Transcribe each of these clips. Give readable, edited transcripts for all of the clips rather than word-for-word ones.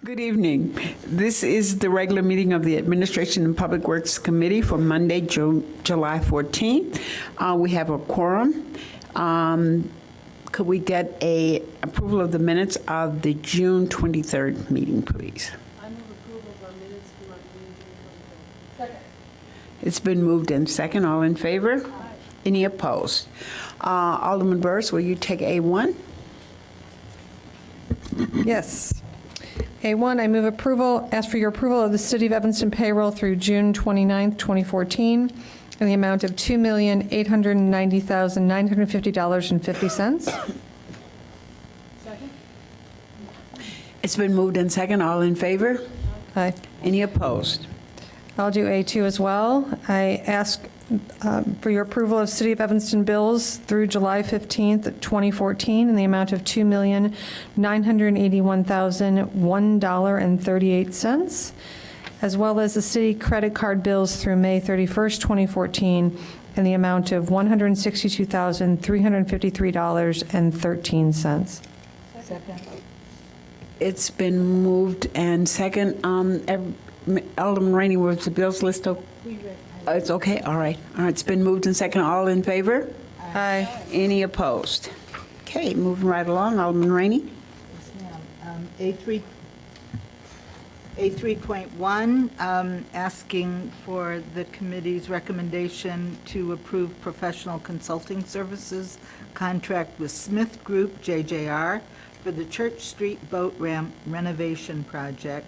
Good evening. This is the regular meeting of the Administration and Public Works Committee for Monday, July 14th. We have a quorum. Could we get a approval of the minutes of the June 23rd meeting, please? I move approval of our minutes for our June 23rd. Second. It's been moved and second. All in favor? Aye. Any opposed? Alderman Burris, will you take A1? Yes. A1, I move approval, ask for your approval of the City of Evanston payroll through June 29th, 2014, in the amount of $2,890,950.50. Second. It's been moved and second. All in favor? Aye. Any opposed? I'll do A2 as well. I ask for your approval of City of Evanston bills through July 15th, 2014, in the amount of $2,981,001.38, as well as the city credit card bills through May 31st, 2014, in the amount of $162,353.13. Second. It's been moved and second. Alderman Rainey, was the bills list okay? It's okay, all right. All right, it's been moved and second. All in favor? Aye. Any opposed? Okay, moving right along. Alderman Rainey? Yes, ma'am. A3.1, asking for the committee's recommendation to approve professional consulting services contract with Smith Group, JJR, for the Church Street Boat Ramp renovation project.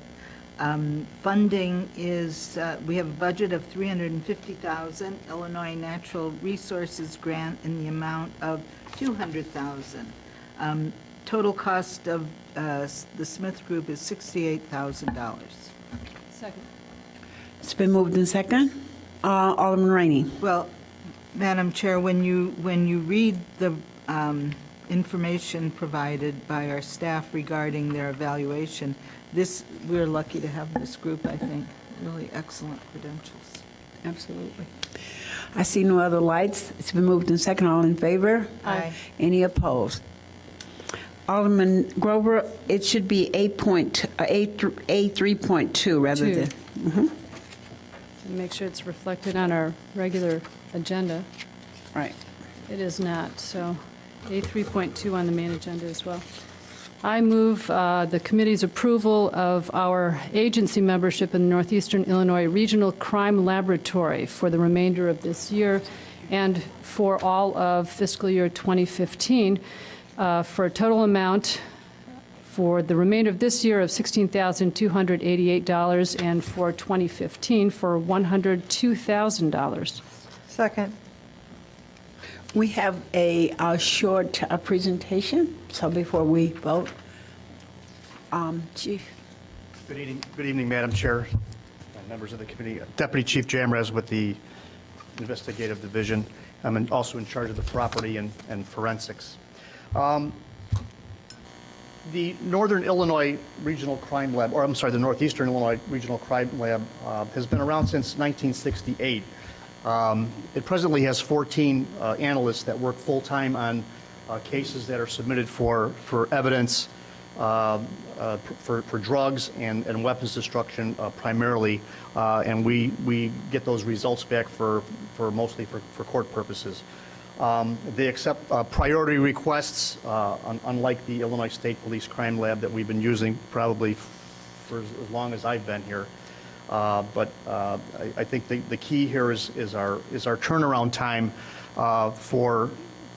Funding is, we have a budget of $350,000, Illinois Natural Resources grant in the amount of $200,000. Total cost of the Smith Group is $68,000. Second. It's been moved and second. Alderman Rainey? Well, Madam Chair, when you read the information provided by our staff regarding their evaluation, we're lucky to have this group, I think, really excellent credentials. Absolutely. I see no other lights. It's been moved and second. All in favor? Aye. Any opposed? Alderman Grover, it should be A3.2 rather Two. than. Make sure it's reflected on our regular agenda. Right. It is not, so A3.2 on the main agenda as well. I move the committee's approval of our agency membership in the Northeastern Illinois Regional Crime Laboratory for the remainder of this year and for all of fiscal year 2015 for a total amount for the remainder of this year of $16,288 and for 2015 for $102,000. Second. We have a short presentation, so before we vote, Chief. Good evening, Madam Chair, members of the committee. Deputy Chief Jamrez with the Investigative Division. I'm also in charge of the property and forensics. The Northern Illinois Regional Crime Lab, or I'm sorry, the Northeastern Illinois Regional Crime Lab has been around since 1968. It presently has 14 analysts that work full-time on cases that are submitted for evidence for drugs and weapons destruction primarily, and we get those results back for mostly for court purposes. They accept priority requests, unlike the Illinois State Police Crime Lab that we've been using probably for as long as I've been here. But I think the key here is our turnaround time for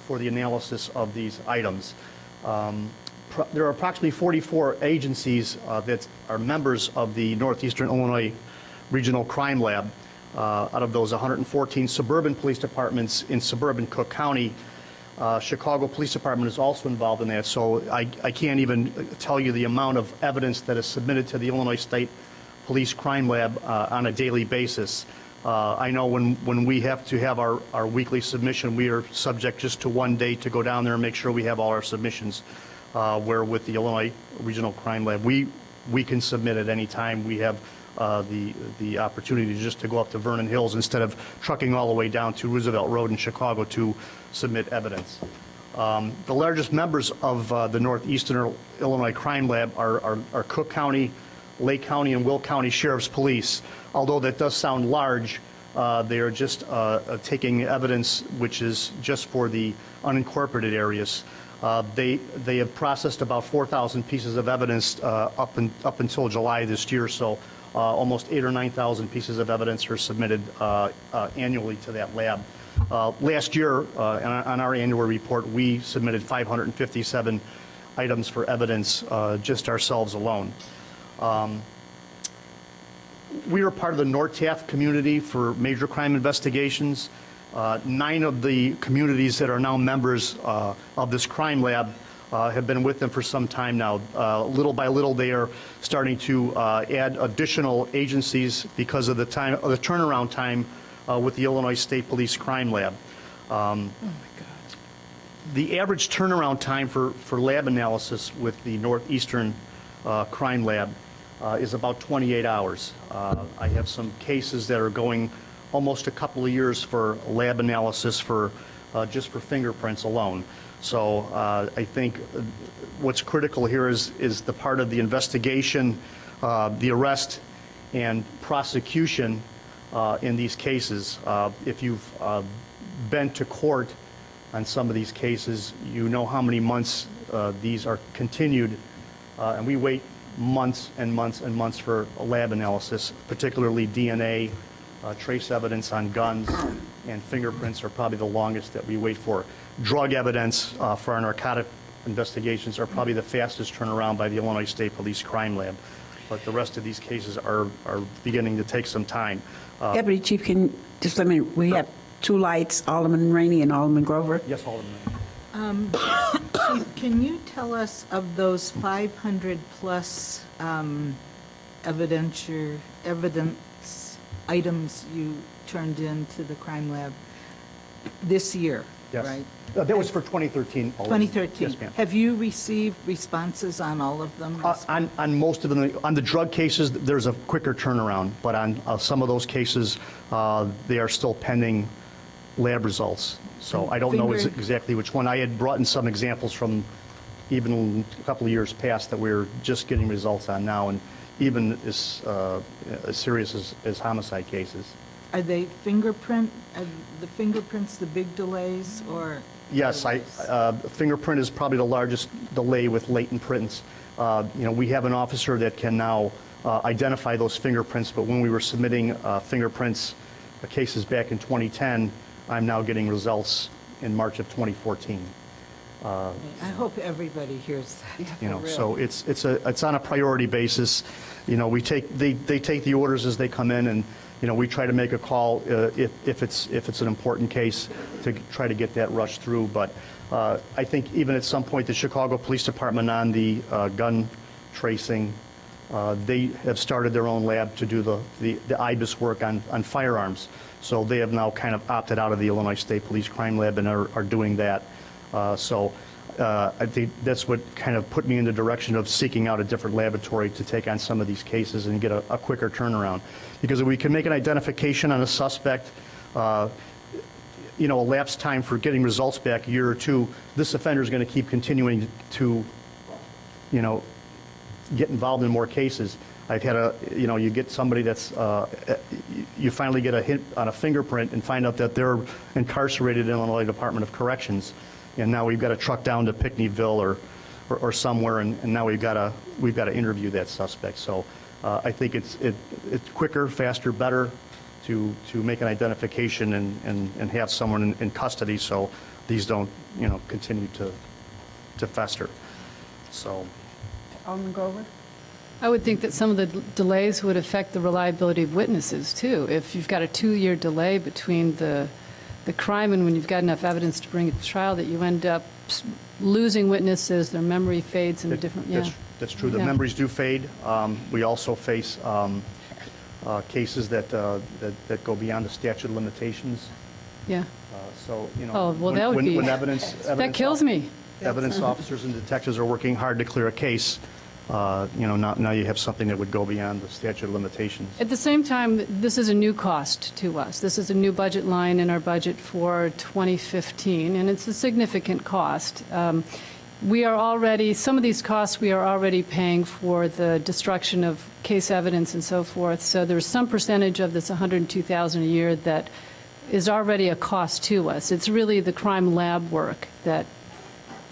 the analysis of these items. There are approximately 44 agencies that are members of the Northeastern Illinois Regional Crime Lab. Out of those, 114 suburban police departments in suburban Cook County. Chicago Police Department is also involved in that, so I can't even tell you the amount of evidence that is submitted to the Illinois State Police Crime Lab on a daily basis. I know when we have to have our weekly submission, we are subject just to one day to go down there and make sure we have all our submissions, where with the Illinois Regional Crime Lab, we can submit at any time. We have the opportunity just to go up to Vernon Hills instead of trucking all the way down to Roosevelt Road in Chicago to submit evidence. The largest members of the Northeastern Illinois Crime Lab are Cook County, Lake County, and Will County Sheriff's Police. Although that does sound large, they are just taking evidence which is just for the unincorporated areas. They have processed about 4,000 pieces of evidence up until July this year, so almost 8,000 or 9,000 pieces of evidence are submitted annually to that lab. Last year, on our annual report, we submitted 557 items for evidence just ourselves alone. We are part of the NORTAF community for major crime investigations. 9 of the communities that are now members of this crime lab have been with them for some time now. Little by little, they are starting to add additional agencies because of the turnaround time with the Illinois State Police Crime Lab. The average turnaround time for lab analysis with the Northeastern Crime Lab is about 28 hours. I have some cases that are going almost a couple of years for lab analysis for just for fingerprints alone. So I think what's critical here is the part of the investigation, the arrest, and prosecution in these cases. If you've been to court on some of these cases, you know how many months these are continued, and we wait months and months and months for a lab analysis, particularly DNA, trace evidence on guns, and fingerprints are probably the longest that we wait for. Drug evidence for our narcotic investigations are probably the fastest turnaround by the Illinois State Police Crime Lab, but the rest of these cases are beginning to take some time. Deputy Chief, can just let me, we have 2 lights, Alderman Rainey and Alderman Grover. Yes, Alderman. Chief, can you tell us of those 500-plus evidence items you turned into the crime lab this year, Yes. right? That was for 2013. Alderman. 2013. Yes, ma'am. Have you received responses on all of them? On most of them, on the drug cases, there's a quicker turnaround, but on some of those cases, they are still pending lab results. So I don't know exactly which one. I had brought in some examples from even a couple of years past that we're just getting results on now, and even as serious as homicide cases. Are they the fingerprints the big delays, or? Yes, fingerprint is probably the largest delay with latent prints. We have an officer that can now identify those fingerprints, but when we were submitting fingerprints cases back in 2010, I'm now getting results in March of 2014. I hope everybody hears that. So it's on a priority basis. They take the orders as they come in, and we try to make a call if it's an important case to try to get that rushed through. But I think even at some point the Chicago Police Department on the gun tracing, they have started their own lab to do the IBIS work on firearms. So they have now kind of opted out of the Illinois State Police Crime Lab and are doing that. I think that's what kind of put me in the direction of seeking out a different laboratory to take on some of these cases and get a quicker turnaround. Because if we can make an identification on a suspect, a lapse time for getting results back a year or two, this offender is going to keep continuing to, get involved in more cases. I've had you get somebody that's, you finally get a hit on a fingerprint and find out that they're incarcerated in Illinois Department of Corrections. And now we've got to truck down to Pinckneyville or somewhere, and now we've got to interview that suspect. So I think it's quicker, faster, better to make an identification and have someone in custody so these don't continue to fester. So. Alderman Grover? I would think that some of the delays would affect the reliability of witnesses, too. If you've got a 2-year delay between the crime and when you've got enough evidence to bring it to trial, that you end up losing witnesses, their memory fades in a different, That's true. The Yeah. memories do fade. We also face cases that go beyond the statute of limitations. Yeah. So, Oh, well, that would be, when evidence that kills me. Evidence officers and detectives are working hard to clear a case. now you have something that would go beyond the statute of limitations. At the same time, this is a new cost to us. This is a new budget line in our budget for 2015, and it's a significant cost. We are already, some of these costs we are already paying for the destruction of case evidence and so forth, so there's some percentage of this $102,000 a year that is already a cost to us. It's really the crime lab work that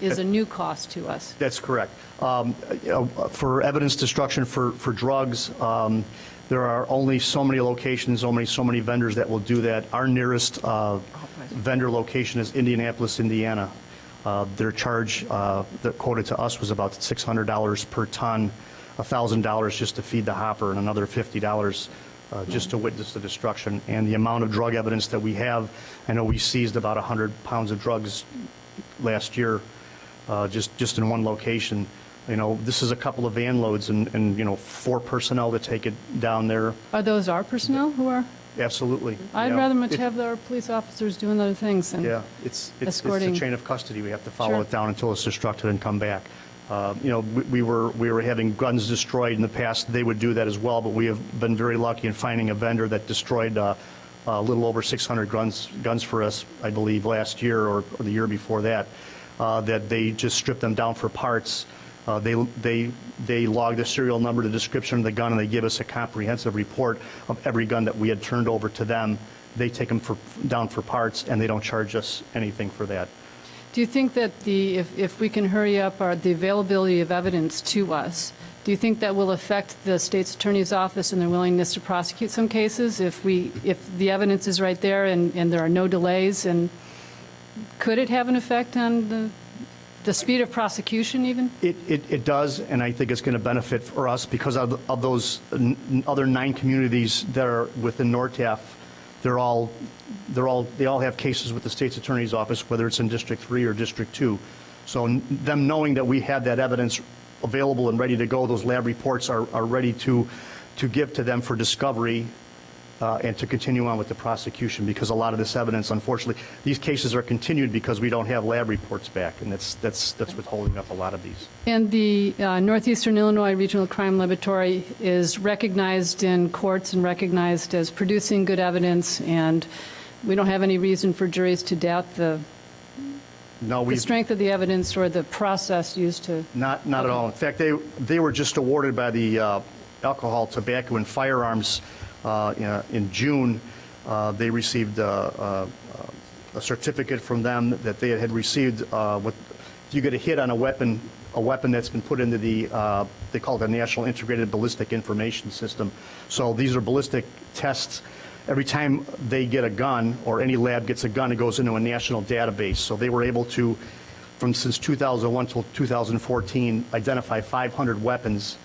is a new cost to us. That's correct. For evidence destruction for drugs, there are only so many locations, so many vendors that will do that. Our nearest vendor location is Indianapolis, Indiana. Their charge that quoted to us was about $600 per ton, $1,000 just to feed the hopper, and another $50 just to witness the destruction. And the amount of drug evidence that we have, I know we seized about 100 pounds of drugs last year, just in one location. This is a couple of van loads and 4 personnel to take it down there. Are those our personnel who are? Absolutely. I'd Yeah. rather much have our police officers doing other things than Yeah, it's the escorting. chain of custody. We have to follow Sure. it down until it's destructed and come back. We were having guns destroyed in the past. They would do that as well, but we have been very lucky in finding a vendor that destroyed a little over 600 guns for us, I believe, last year or the year before that. That they just stripped them down for parts. They log the serial number, the description of the gun, and they give us a comprehensive report of every gun that we had turned over to them. They take them down for parts, and they don't charge us anything for that. Do you think that if we can hurry up the availability of evidence to us, do you think that will affect the state's attorney's office and their willingness to prosecute some cases if the evidence is right there and there are no delays? And could it have an effect on the speed of prosecution even? It does, and I think it's going to benefit for us because of those other 9 communities that are within NORTAF. They all have cases with the state's attorney's office, whether it's in District 3 or District 2. So them knowing that we have that evidence available and ready to go, those lab reports are ready to give to them for discovery and to continue on with the prosecution, because a lot of this evidence, unfortunately, these cases are continued because we don't have lab reports back, and that's what's holding up a lot of these. And the Northeastern Illinois Regional Crime Laboratory is recognized in courts and recognized as producing good evidence, and we don't have any reason for juries to doubt the strength of the evidence or the process used to... Not at all. In fact, they were just awarded by the Alcohol, Tobacco, and Firearms in June. They received a certificate from them that they had received. If you get a hit on a weapon that's been put into they call it the National Integrated Ballistic Information System. So these are ballistic tests. Every time they get a gun, or any lab gets a gun, it goes into a national database. So they were able to, since 2001 till 2014, identify 500 weapons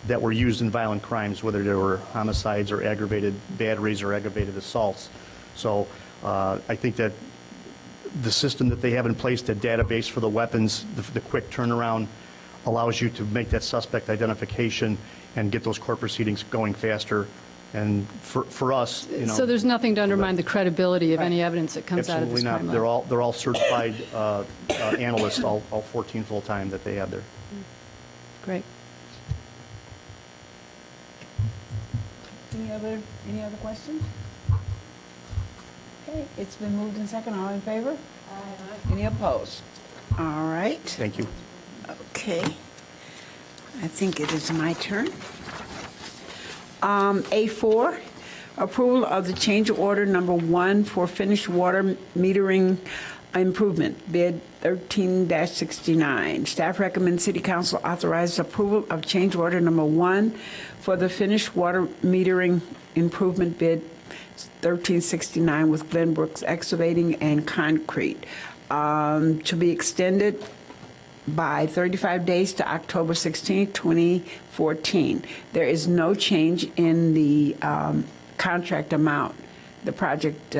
that were used in violent crimes, whether they were homicides or aggravated batteries or aggravated assaults. So I think that the system that they have in place, the database for the weapons, the quick turnaround, allows you to make that suspect identification and get those court proceedings going faster. And for us, So there's nothing to undermine the credibility of any evidence that comes out of this absolutely crime not. lab. They're all certified analysts, all 14 full-time that they have there. Great. Any other questions? Okay, it's been moved and second. All in favor? Any opposed? All right. Thank you. Okay. I think it is my turn. A4, approval of the change order number 1 for finished water metering improvement, bid 13-69. Staff recommends City Council authorize approval of change order number 1 for the finished water metering improvement, bid 1369 with Glenbrooks Excavating and Concrete, to be extended by 35 days to October 16, 2014. There is no change in the contract amount. The project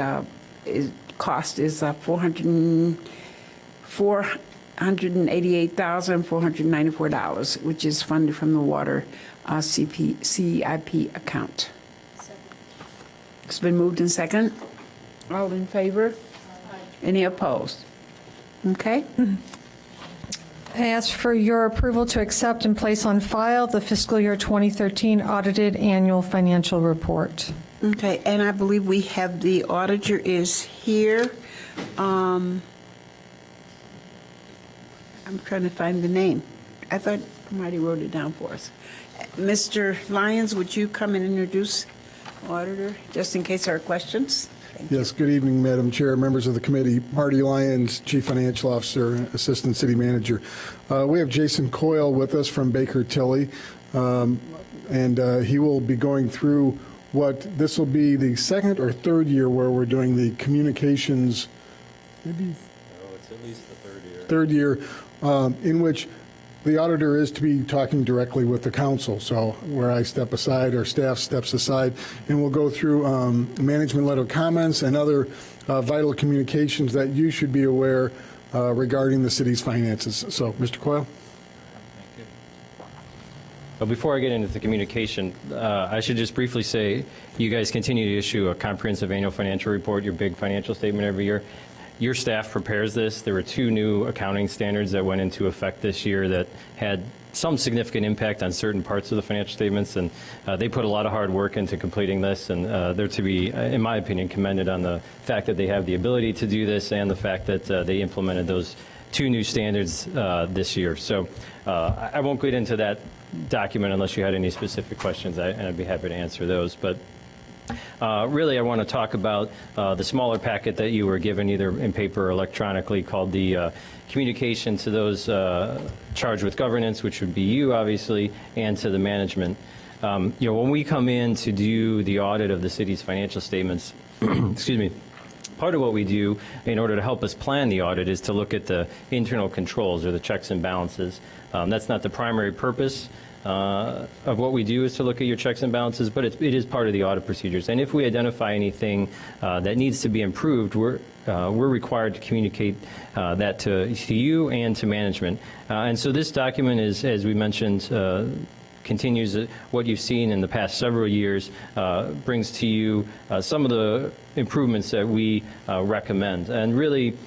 cost is $488,494, which is funded from the water CIP account. It's been moved and second. All in favor? Any opposed? Okay. I ask for your approval to accept and place on file the fiscal year 2013 audited annual financial report. Okay, and I believe we have the auditor is here. I'm trying to find the name. I thought somebody wrote it down for us. Mr. Lyons, would you come and introduce auditor, just in case there are questions? Yes, good evening, Madam Chair, members of the committee. Marty Lyons, Chief Financial Officer, Assistant City Manager. We have Jason Coyle with us from Baker Tilly, and he will be going through this will be the second or third year where we're doing the communications, maybe? No, it's at least the third year, in which the auditor is to be talking directly with the council. So where I step aside, our staff steps aside, and we'll go through management letter comments and other vital communications that you should be aware regarding the city's finances. So, Mr. Coyle? But before I get into the communication, I should just briefly say, you guys continue to issue a comprehensive annual financial report, your big financial statement every year. Your staff prepares this. There were 2 new accounting standards that went into effect this year that had some significant impact on certain parts of the financial statements, and they put a lot of hard work into completing this, and they're to be, in my opinion, commended on the fact that they have the ability to do this and the fact that they implemented those 2 new standards this year. So I won't get into that document unless you had any specific questions, and I'd be happy to answer those. But really, I want to talk about the smaller packet that you were given, either in paper or electronically, called the communication to those charged with governance, which would be you, obviously, and to the management. When we come in to do the audit of the city's financial statements, excuse me, part of what we do in order to help us plan the audit is to look at the internal controls, or the checks and balances. That's not the primary purpose of what we do, is to look at your checks and balances, but it is part of the audit procedures. And if we identify anything that needs to be improved, we're required to communicate that to you and to management. And so this document is, as we mentioned, continues what you've seen in the past several years, brings to you some of the improvements that we recommend. And really,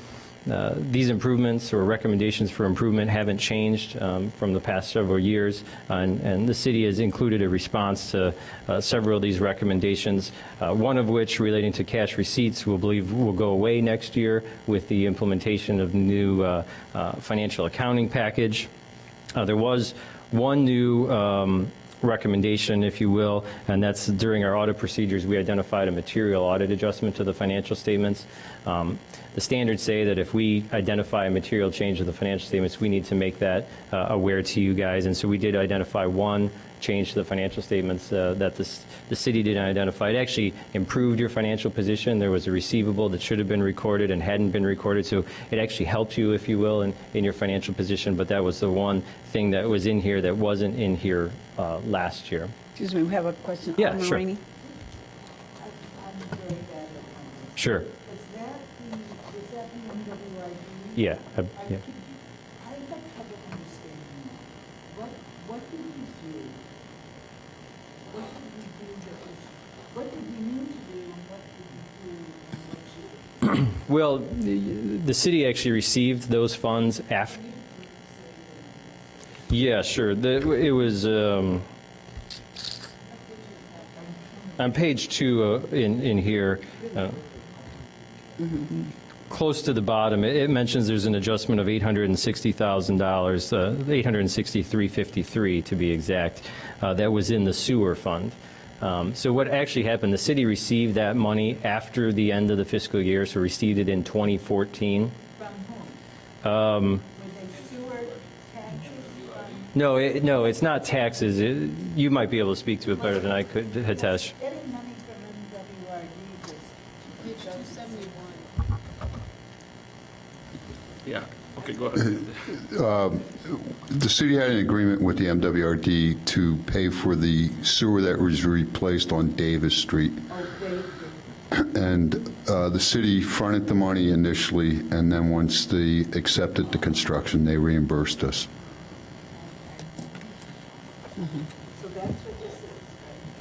these improvements or recommendations for improvement haven't changed from the past several years, and the city has included a response to several of these recommendations, one of which relating to cash receipts we believe will go away next year with the implementation of the new financial accounting package. There was one new recommendation, if you will, and that's during our audit procedures, we identified a material audit adjustment to the financial statements. The standards say that if we identify a material change to the financial statements, we need to make that aware to you guys. And so we did identify one change to the financial statements that the city didn't identify. It actually improved your financial position. There was a receivable that should have been recorded and hadn't been recorded, so it actually helped you, if you will, in your financial position. But that was the one thing that was in here that wasn't in here last year. Excuse me, we have a question. Yeah, Alderman sure. Rainey. Sure. Is that the MWID? Yeah. Yeah. I have trouble understanding that. What did we do? What did we do that was, what did we need to do and what did we do and what should Well, the city actually received those funds after. Yeah, sure. It was on page 2 in here. Close to the bottom, it mentions there's an adjustment of $860,000, $863.53 to be exact, that was in the sewer fund. So what actually happened, the city received that money after the end of the fiscal year, so received it in 2014. from whom? Were they sewer taxes from? No, it's not taxes. You might be able to speak to it better than I could, Hitesh. Getting money from MWRD was. Page 271. Yeah, okay, go ahead. The city had an agreement with the MWRD to pay for the sewer that was replaced on Davis Street. And the city fronted the money initially, and then once they accepted the construction, they reimbursed us. So that's what this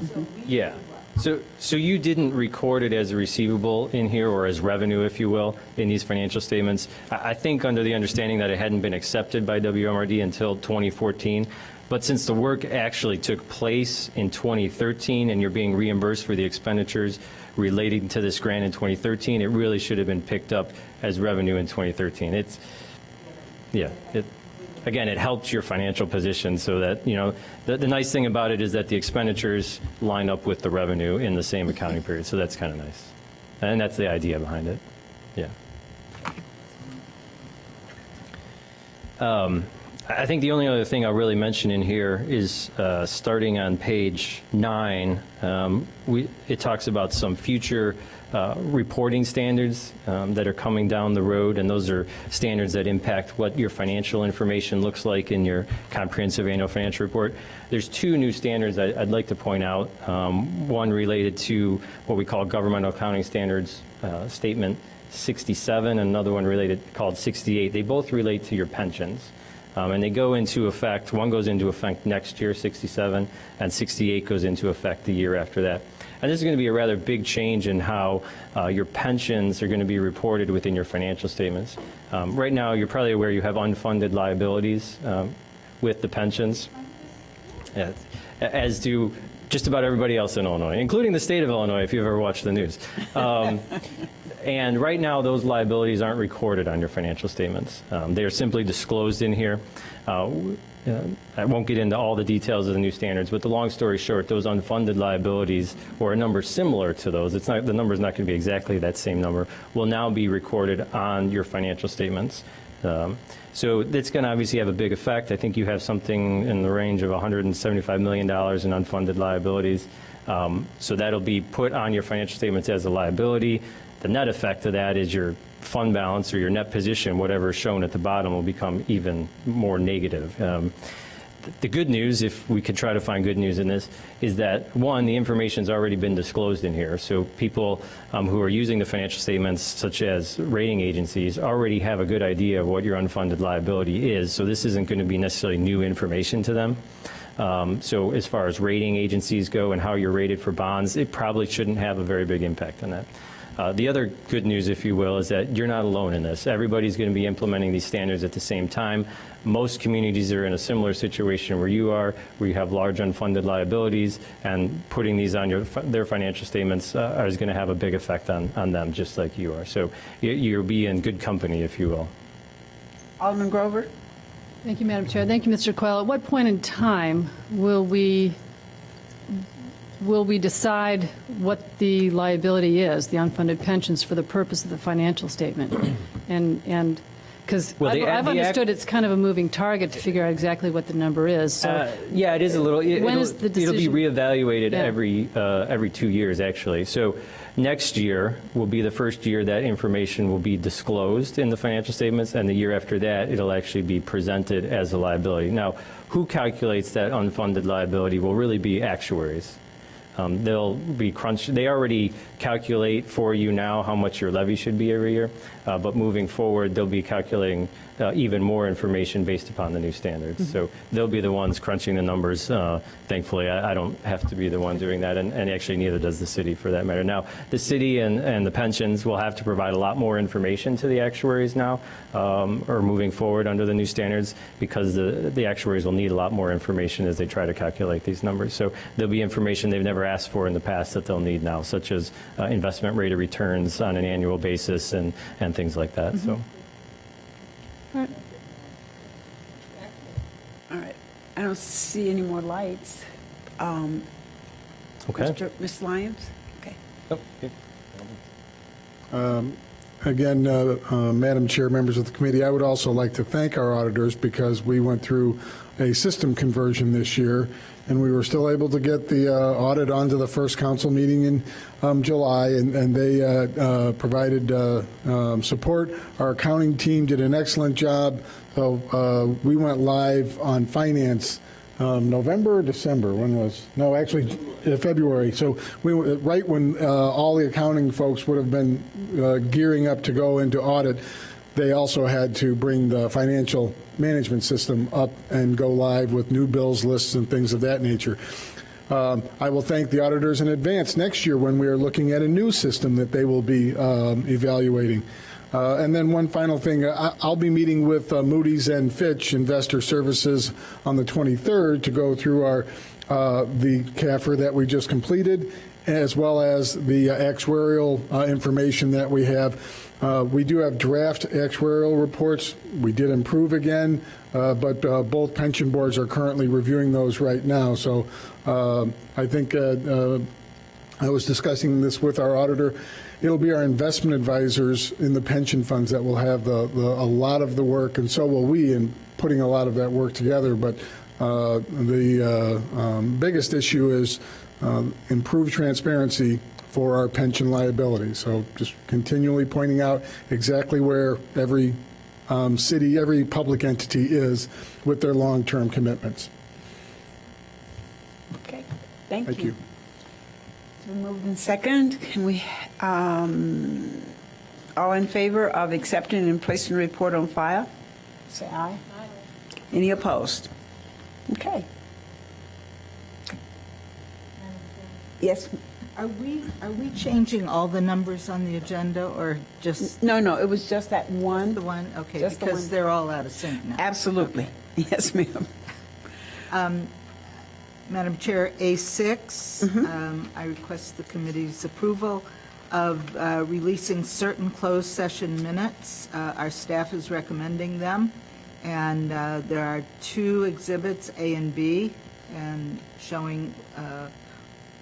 is. So we Yeah. So you didn't record it as a receivable in here, or as revenue, if you will, in these financial statements. I think under the understanding that it hadn't been accepted by WMRD until 2014. But since the work actually took place in 2013 and you're being reimbursed for the expenditures relating to this grant in 2013, it really should have been picked up as revenue in 2013. Again, it helps your financial position so that, the nice thing about it is that the expenditures line up with the revenue in the same accounting period. So that's kind of nice. And that's the idea behind it. Yeah. I think the only other thing I'll really mention in here is starting on page 9, it talks about some future reporting standards that are coming down the road, and those are standards that impact what your financial information looks like in your comprehensive annual financial report. There's 2 new standards I'd like to point out. One related to what we call Governmental Accounting Standards Statement 67, and another one related called 68. They both relate to your pensions. And they go into effect, one goes into effect next year, 67, and 68 goes into effect the year after that. And this is going to be a rather big change in how your pensions are going to be reported within your financial statements. Right now, you're probably aware you have unfunded liabilities with the pensions, as do just about everybody else in Illinois, including the state of Illinois, if you've ever watched the news. And right now, those liabilities aren't recorded on your financial statements. They are simply disclosed in here. I won't get into all the details of the new standards, but the long story short, those unfunded liabilities, or a number similar to those, the number's not going to be exactly that same number, will now be recorded on your financial statements. So that's going to obviously have a big effect. I think you have something in the range of $175 million in unfunded liabilities. So that'll be put on your financial statements as a liability. The net effect of that is your fund balance or your net position, whatever is shown at the bottom, will become even more negative. The good news, if we could try to find good news in this, is that, one, the information's already been disclosed in here. So people who are using the financial statements, such as rating agencies, already have a good idea of what your unfunded liability is. So this isn't going to be necessarily new information to them. So as far as rating agencies go and how you're rated for bonds, it probably shouldn't have a very big impact on that. The other good news, if you will, is that you're not alone in this. Everybody's going to be implementing these standards at the same time. Most communities are in a similar situation where you are, where you have large unfunded liabilities, and putting these on their financial statements is going to have a big effect on them, just like you are. So you'll be in good company, if you will. Alderman Grover? Thank you, Madam Chair. Thank you, Mr. Coyle. At what point in time will we decide what the liability is, the unfunded pensions, for the purpose of the financial statement? And because I've understood it's kind of a moving target to figure out exactly what the number is. So yeah, it is a little. When is the It'll be decision? reevaluated Yeah. every 2 years, actually. So next year will be the first year that information will be disclosed in the financial statements, and the year after that, it'll actually be presented as a liability. Now, who calculates that unfunded liability will really be actuaries. They'll be crunched. They already calculate for you now how much your levy should be every year, but moving forward, they'll be calculating even more information based upon the new standards. Mm-hmm. So they'll be the ones crunching the numbers. Thankfully, I don't have to be the one doing that, and actually neither does the city for that matter. Now, the city and the pensions will have to provide a lot more information to the actuaries now, or moving forward under the new standards, because the actuaries will need a lot more information as they try to calculate these numbers. So there'll be information they've never asked for in the past that they'll need now, such as investment rate of returns on an annual basis and things like that. Mm-hmm. So. All right. I don't see any more lights. Okay. Ms. Lyons? Okay. Again, Madam Chair, members of the committee, I would also like to thank our auditors, because we went through a system conversion this year, and we were still able to get the audit onto the first council meeting in July, and they provided support. Our accounting team did an excellent job. So we went live on finance November or December? When was? No, actually, February. So we were right when all the accounting folks would have been gearing up to go into audit. They also had to bring the financial management system up and go live with new bills lists and things of that nature. I will thank the auditors in advance next year when we are looking at a new system that they will be evaluating. And then one final thing, I'll be meeting with Moody's and Fitch Investor Services on the 23rd to go through the CAFR that we just completed, as well as the actuarial information that we have. We do have draft actuarial reports. We did improve again, but both pension boards are currently reviewing those right now. So I think I was discussing this with our auditor. It'll be our investment advisors in the pension funds that will have a lot of the work, and so will we in putting a lot of that work together. But the biggest issue is improved transparency for our pension liability. So just continually pointing out exactly where every city, every public entity is with their long-term commitments. Okay, thank Thank you. you. It's been moved in second. Can we, all in favor of accepting and placing the report on file? Say aye. Any opposed? Okay. Yes, Are we changing all the numbers on the agenda, or just no, it was just that one. the one? Okay, Just the because one. they're all out of sync now. Absolutely. Yes, ma'am. Madam Chair, A6, I request the committee's approval of releasing certain closed session minutes. Our staff is recommending them, and there are 2 exhibits, A and B, and showing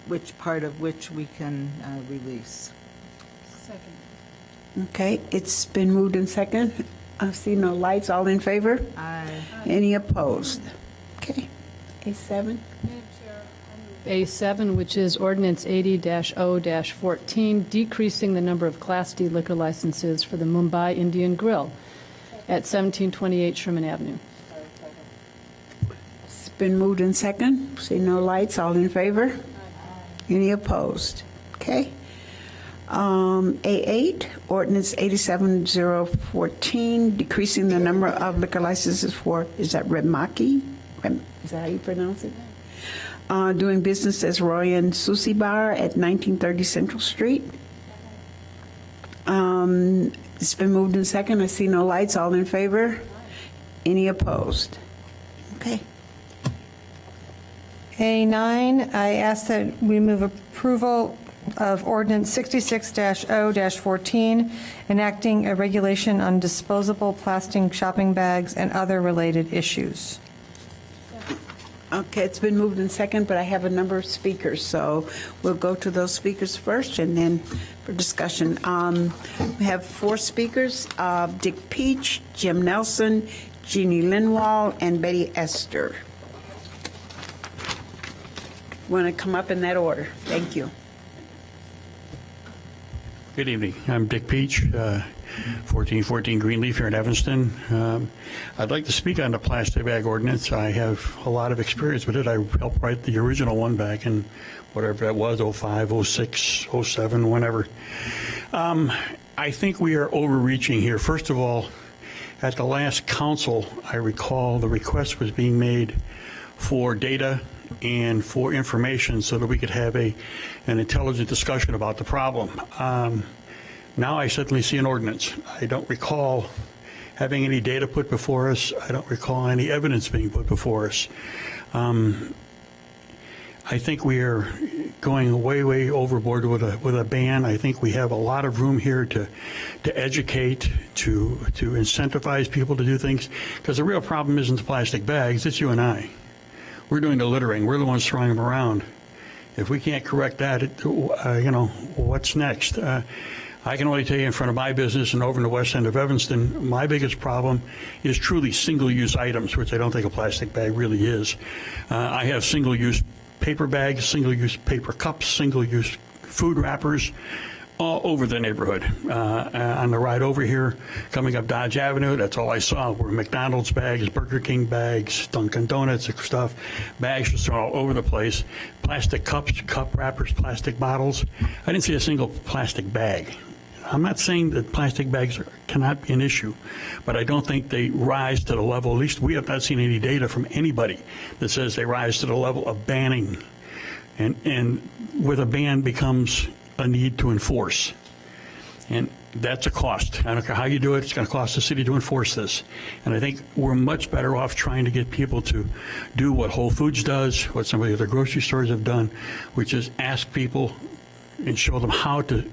which part of which we can release. Okay, it's been moved in second. I see no lights. All in favor? Aye. Any opposed? Okay. A7. A7, which is ordinance 80-0-14, decreasing the number of Class D liquor licenses for the Mumbai Indian Grill at 1728 Sherman Avenue. It's been moved in second. See no lights. All in favor? Any opposed? Okay. A8, ordinance 87-014, decreasing the number of liquor licenses for, is that Remaki? Is that how you pronounce it? Doing business as Royan Sushi Bar at 1930 Central Street. It's been moved in second. I see no lights. All in favor? Any opposed? Okay. A9, I ask that we move approval of ordinance 66-0-14, enacting a regulation on disposable plastic shopping bags and other related issues. Okay, it's been moved in second, but I have a number of speakers, so we'll go to those speakers first and then for discussion. We have 4 speakers, Dick Peach, Jim Nelson, Jeannie Linwall, and Betty Esther. Want to come up in that order? Thank you. Good evening. I'm Dick Peach, 1414 Greenleaf here in Evanston. I'd like to speak on the plastic bag ordinance. I have a lot of experience with it. I helped write the original one back in whatever that was, 05, 06, 07, whenever. I think we are overreaching here. First of all, at the last council, I recall the request was being made for data and for information so that we could have an intelligent discussion about the problem. Now I suddenly see an ordinance. I don't recall having any data put before us. I don't recall any evidence being put before us. I think we are going way overboard with a ban. I think we have a lot of room here to educate, to incentivize people to do things, because the real problem isn't the plastic bags, it's you and I. We're doing the littering. We're the ones throwing them around. If we can't correct that, what's next? I can only tell you in front of my business and over in the west end of Evanston, my biggest problem is truly single-use items, which I don't think a plastic bag really is. I have single-use paper bags, single-use paper cups, single-use food wrappers all over the neighborhood. On the ride over here, coming up Dodge Avenue, that's all I saw were McDonald's bags, Burger King bags, Dunkin' Donuts stuff, bags just thrown all over the place, plastic cups, cup wrappers, plastic bottles. I didn't see a single plastic bag. I'm not saying that plastic bags cannot be an issue, but I don't think they rise to the level, at least we have not seen any data from anybody that says they rise to the level of banning And with a ban becomes a need to enforce. And that's a cost. I don't care how you do it, it's going to cost the city to enforce this. And I think we're much better off trying to get people to do what Whole Foods does, what some of the other grocery stores have done, which is ask people and show them how to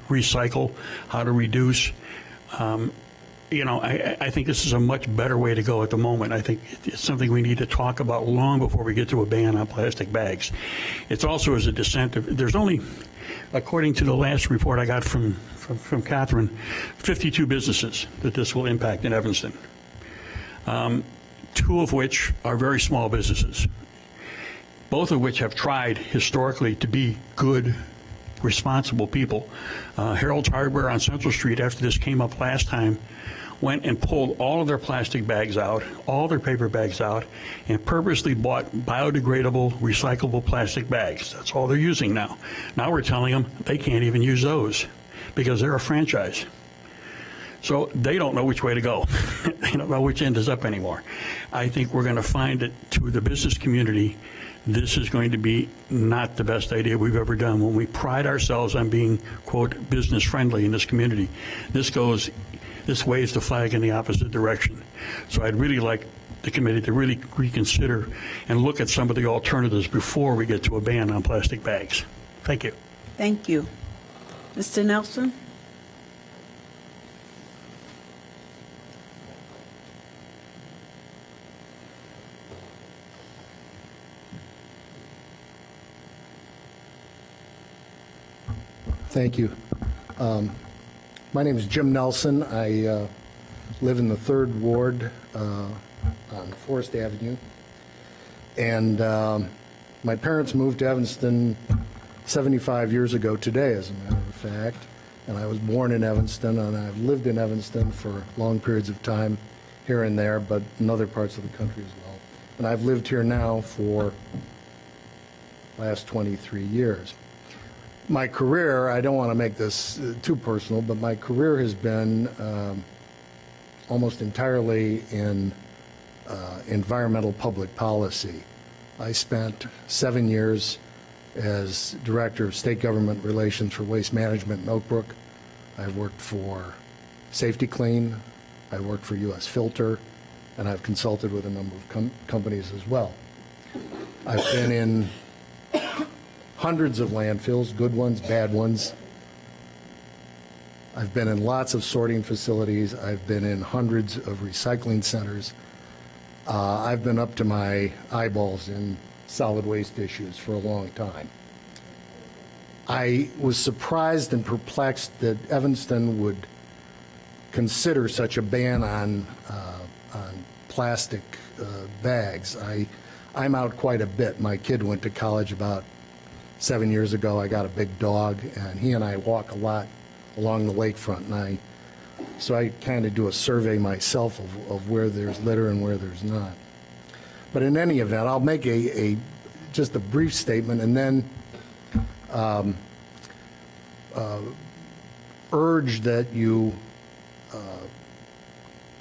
recycle, how to reduce. I think this is a much better way to go at the moment. I think it's something we need to talk about long before we get to a ban on plastic bags. It's also as a dissent. There's only, according to the last report I got from Catherine, 52 businesses that this will impact in Evanston. 2 of which are very small businesses, both of which have tried historically to be good, responsible people. Harold's Hardware on Central Street, after this came up last time, went and pulled all of their plastic bags out, all their paper bags out, and purposely bought biodegradable, recyclable plastic bags. That's all they're using now. Now we're telling them they can't even use those because they're a franchise. So they don't know which way to go. They don't know which end is up anymore. I think we're going to find that to the business community, this is going to be not the best idea we've ever done. When we pride ourselves on being, quote, business friendly in this community, this waves the flag in the opposite direction. So I'd really like the committee to really reconsider and look at some of the alternatives before we get to a ban on plastic bags. Thank you. Thank you. Mr. Nelson? Thank you. My name is Jim Nelson. I live in the 3rd Ward on Forest Avenue. And my parents moved to Evanston 75 years ago today, as a matter of fact. And I was born in Evanston, and I've lived in Evanston for long periods of time here and there, but in other parts of the country as well. And I've lived here now for the last 23 years. My career, I don't want to make this too personal, but my career has been almost entirely in environmental public policy. I spent 7 years as Director of State Government Relations for Waste Management in Oak Brook. I've worked for Safety Clean, I worked for U.S. Filter, and I've consulted with a number of companies as well. I've been in hundreds of landfills, good ones, bad ones. I've been in lots of sorting facilities. I've been in hundreds of recycling centers. I've been up to my eyeballs in solid waste issues for a long time. I was surprised and perplexed that Evanston would consider such a ban on plastic bags. I'm out quite a bit. My kid went to college about 7 years ago. I got a big dog, and he and I walk a lot along the lakefront, and so I kind of do a survey myself of where there's litter and where there's not. But in any event, I'll make just a brief statement and then urge that you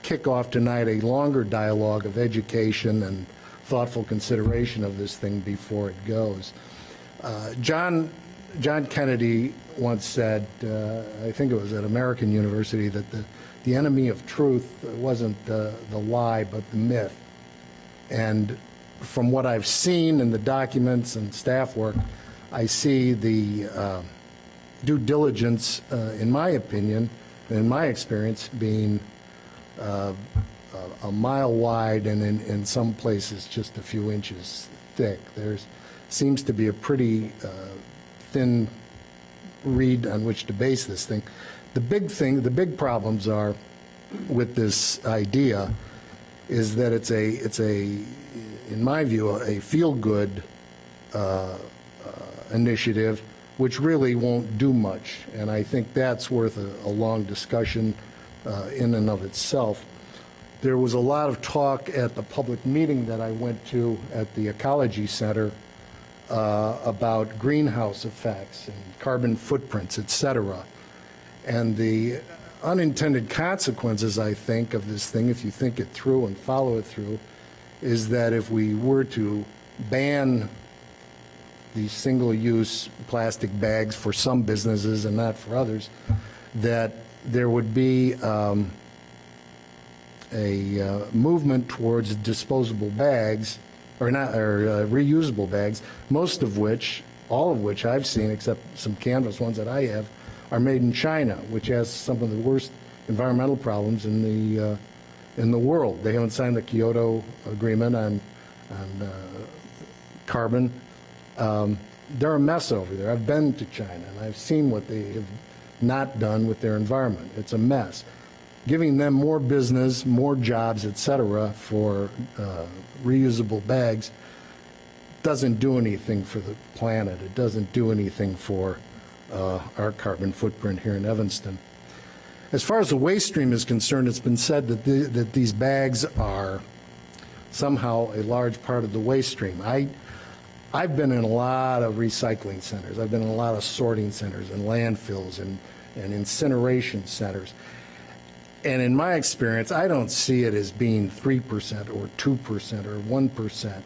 kick off tonight a longer dialogue of education and thoughtful consideration of this thing before it goes. John Kennedy once said, I think it was at American University, that the enemy of truth wasn't the lie, but the myth. And from what I've seen in the documents and staff work, I see the due diligence, in my opinion, and in my experience, being a mile wide and in some places just a few inches thick. There seems to be a pretty thin reed on which to base this thing. The big problems are with this idea is that it's in my view, a feel-good initiative, which really won't do much. And I think that's worth a long discussion in and of itself. There was a lot of talk at the public meeting that I went to at the Ecology Center about greenhouse effects and carbon footprints, et cetera. And the unintended consequences, I think, of this thing, if you think it through and follow it through, is that if we were to ban these single-use plastic bags for some businesses and not for others, that there would be a movement towards disposable bags, or not, or reusable bags, most of which, all of which I've seen, except some canvas ones that I have, are made in China, which has some of the worst environmental problems in the world. They haven't signed the Kyoto Agreement on carbon. They're a mess over there. I've been to China, and I've seen what they have not done with their environment. It's a mess. Giving them more business, more jobs, et cetera, for reusable bags doesn't do anything for the planet. It doesn't do anything for our carbon footprint here in Evanston. As far as the waste stream is concerned, it's been said that that these bags are somehow a large part of the waste stream. I've been in a lot of recycling centers. I've been in a lot of sorting centers and landfills and incineration centers. And in my experience, I don't see it as being 3% or 2% or 1%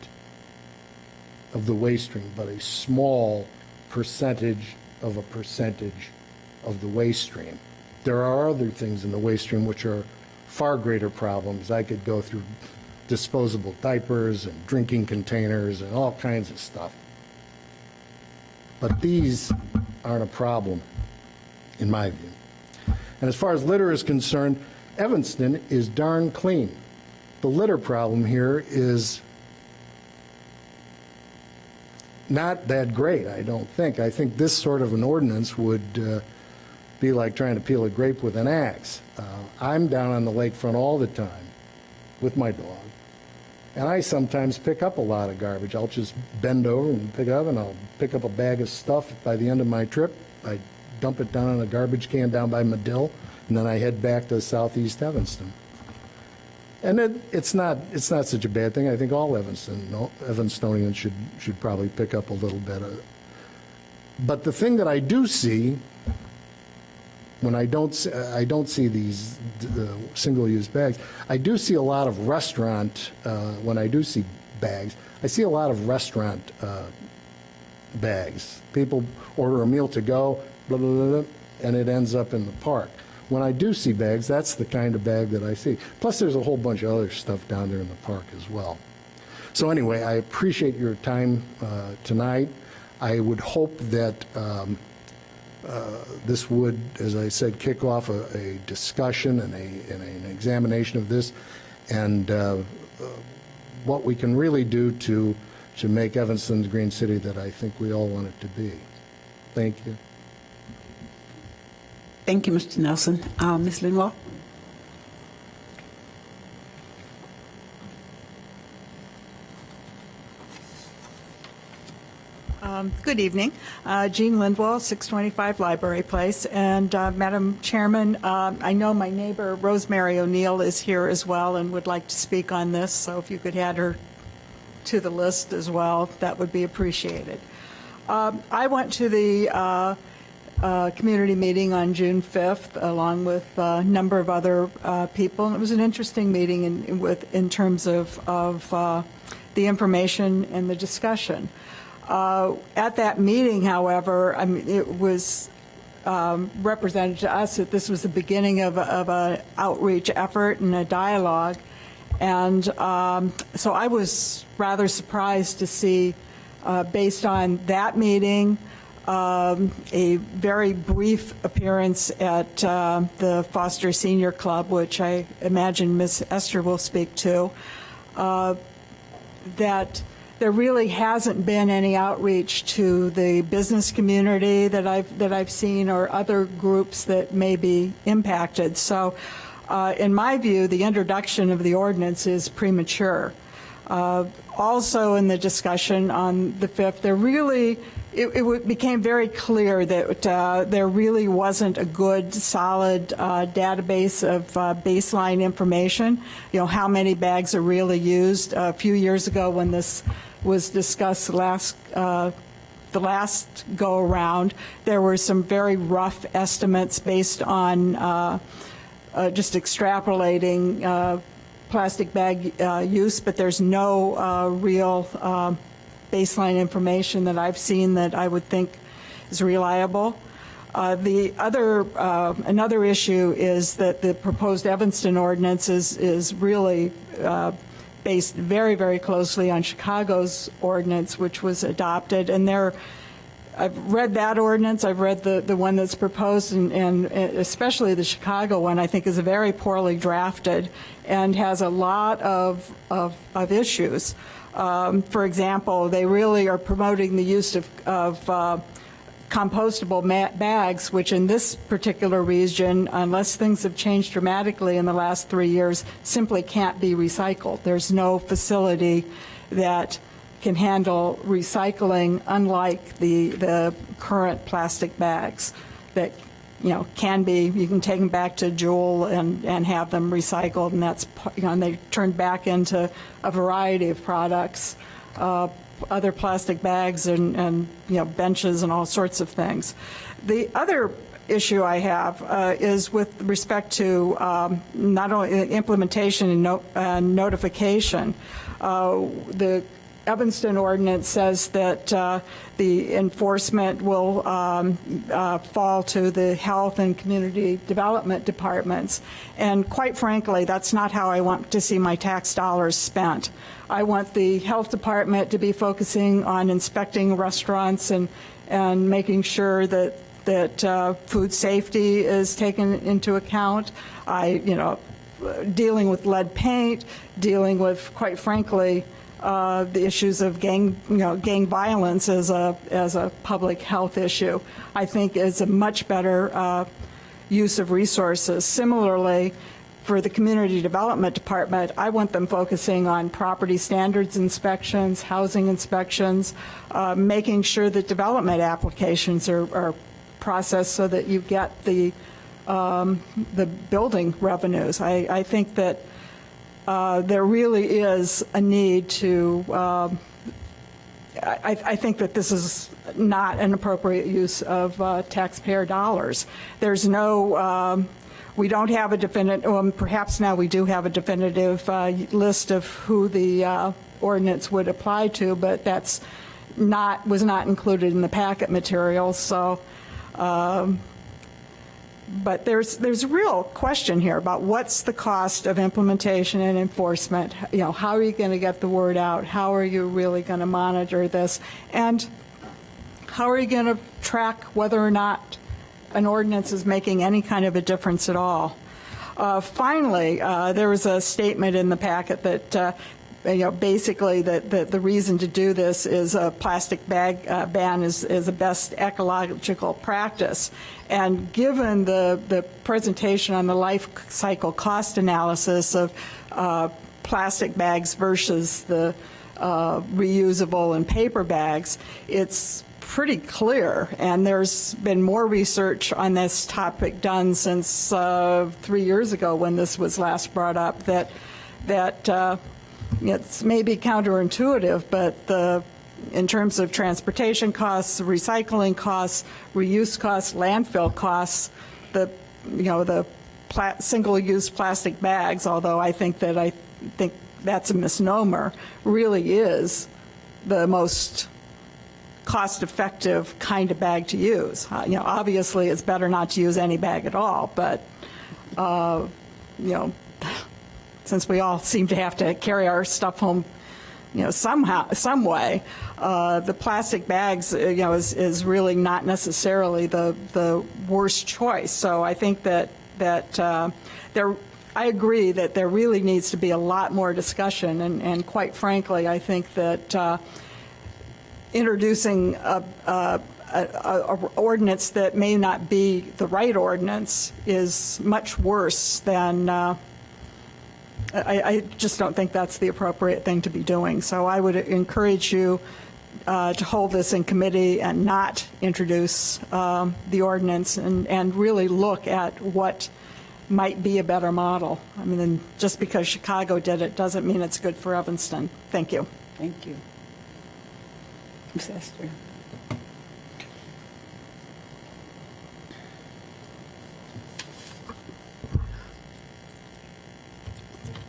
of the waste stream, but a small percentage of the waste stream. There are other things in the waste stream which are far greater problems. I could go through disposable diapers and drinking containers and all kinds of stuff. But these aren't a problem, in my view. And as far as litter is concerned, Evanston is darn clean. The litter problem here is not that great, I don't think. I think this sort of an ordinance would be like trying to peel a grape with an axe. I'm down on the lakefront all the time with my dog, and I sometimes pick up a lot of garbage. I'll just bend over and pick it up, and I'll pick up a bag of stuff by the end of my trip. I dump it down in a garbage can down by Medill, and then I head back to southeast Evanston. And it's not such a bad thing. I think all Evanstonians should probably pick up a little bit of it. But the thing that I do see, when I don't see these single-use bags, I do see a lot of restaurant, when I do see bags, I see a lot of restaurant bags. People order a meal to go, blah, blah, blah, blah, and it ends up in the park. When I do see bags, that's the kind of bag that I see. Plus, there's a whole bunch of other stuff down there in the park as well. So anyway, I appreciate your time tonight. I would hope that this would, as I said, kick off a discussion and an examination of this, and what we can really do to make Evanston the green city that I think we all want it to be. Thank you. Thank you, Mr. Nelson. Ms. Linwell? Good evening. Jean Lindwall, 625 Library Place. And Madam Chairman, I know my neighbor Rosemary O'Neill is here as well and would like to speak on this, so if you could add her to the list as well, that would be appreciated. I went to the community meeting on June 5th, along with a number of other people, and it was an interesting meeting in terms of the information and the discussion. At that meeting, however, I mean, it was represented to us that this was the beginning of an outreach effort and a dialogue, and so I was rather surprised to see, based on that meeting, a very brief appearance at the Foster Senior Club, which I imagine Ms. Esther will speak to, that there really hasn't been any outreach to the business community that I've seen, or other groups that may be impacted. So, in my view, the introduction of the ordinance is premature. Also, in the discussion on the 5th, it became very clear that there really wasn't a good, solid database of baseline information. You know, how many bags are really used. A few years ago, when this was discussed the last go-around, there were some very rough estimates based on just extrapolating plastic bag use, but there's no real baseline information that I've seen that I would think is reliable. Another issue is that the proposed Evanston ordinance is really based very, very closely on Chicago's ordinance, which was adopted. And I've read that ordinance, I've read the one that's proposed, and especially the Chicago one, I think is very poorly drafted and has a lot of issues. For example, they really are promoting the use of compostable bags, which in this particular region, unless things have changed dramatically in the last 3 years, simply can't be recycled. There's no facility that can handle recycling, unlike the current plastic bags that, you can take them back to Jewel and have them recycled, and that's, and they turned back into a variety of products. Other plastic bags and benches and all sorts of things. The other issue I have is with respect to not only implementation and notification. The Evanston ordinance says that the enforcement will fall to the health and community development departments. And quite frankly, that's not how I want to see my tax dollars spent. I want the health department to be focusing on inspecting restaurants and making sure that food safety is taken into account. Dealing with lead paint, dealing with, quite frankly, the issues of gang violence as a public health issue, I think is a much better use of resources. Similarly, for the Community Development Department, I want them focusing on property standards inspections, housing inspections, making sure that development applications are processed so that you get the building revenues. I think that there really is a need to, I think that this is not an appropriate use of taxpayer dollars. There's no, we don't have a definitive, perhaps now we do have a definitive list of who the ordinance would apply to, but that's was not included in the packet materials. So, but there's a real question here about what's the cost of implementation and enforcement. How are you going to get the word out? How are you really going to monitor this? And how are you going to track whether or not an ordinance is making any kind of a difference at all? Finally, there was a statement in the packet that basically that the reason to do this is a plastic bag ban is a best ecological practice. And given the presentation on the life cycle cost analysis of plastic bags versus the reusable and paper bags, it's pretty clear, and there's been more research on this topic done since 3 years ago when this was last brought up, that it's maybe counterintuitive, but in terms of transportation costs, recycling costs, reuse costs, landfill costs, the single-use plastic bags, although I think that's a misnomer, really is the most cost-effective kind of bag to use. Obviously, it's better not to use any bag at all, but since we all seem to have to carry our stuff home, somehow, some way, the plastic bags, is really not necessarily the worst choice. So I think that I agree that there really needs to be a lot more discussion, and quite frankly, I think that introducing a ordinance that may not be the right ordinance is much worse than. I just don't think that's the appropriate thing to be doing. So I would encourage you to hold this in committee and not introduce the ordinance, and really look at what might be a better model. I mean, just because Chicago did it doesn't mean it's good for Evanston. Thank you. Thank you. Ms. Esther.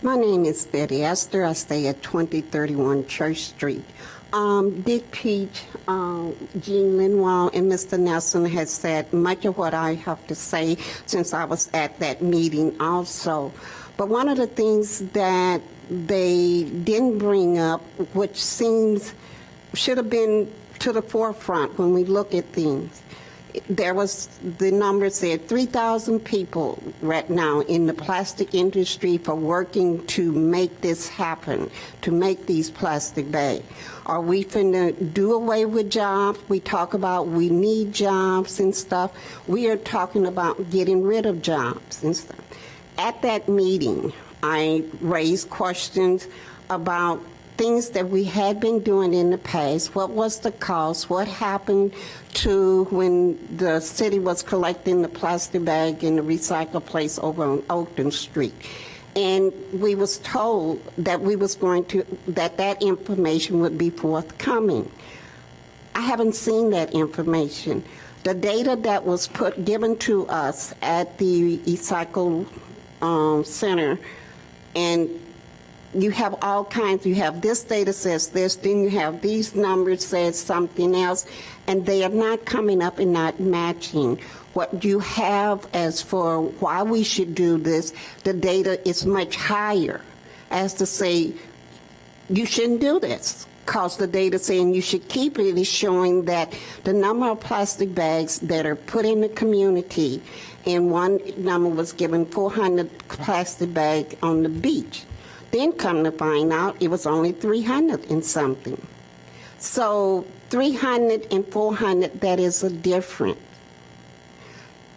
My name is Betty Esther. I stay at 2031 Church Street. Dick Peach, Jean Linwall, and Mr. Nelson has said much of what I have to say since I was at that meeting also. But one of the things that they didn't bring up, which should have been to the forefront when we look at things, the number said 3,000 people right now in the plastic industry for working to make this happen, to make these plastic bags. Are we finna do away with jobs? We talk about we need jobs and stuff. We are talking about getting rid of jobs and stuff. At that meeting, I raised questions about things that we had been doing in the past. What was the cost? What happened to when the city was collecting the plastic bag in the recycle place over on Oakton Street? And we was told that that information would be forthcoming. I haven't seen that information. The data that was given to us at the recycle center, and you have all kinds. You have this data says this, then you have these numbers says something else, and they are not coming up and not matching. What you have as for why we should do this, the data is much higher as to say you shouldn't do this. Because the data saying you should keep it is showing that the number of plastic bags that are put in the community, and one number was given 400 plastic bags on the beach. Then come to find out it was only 300 and something. So 300 and 400, that is a difference.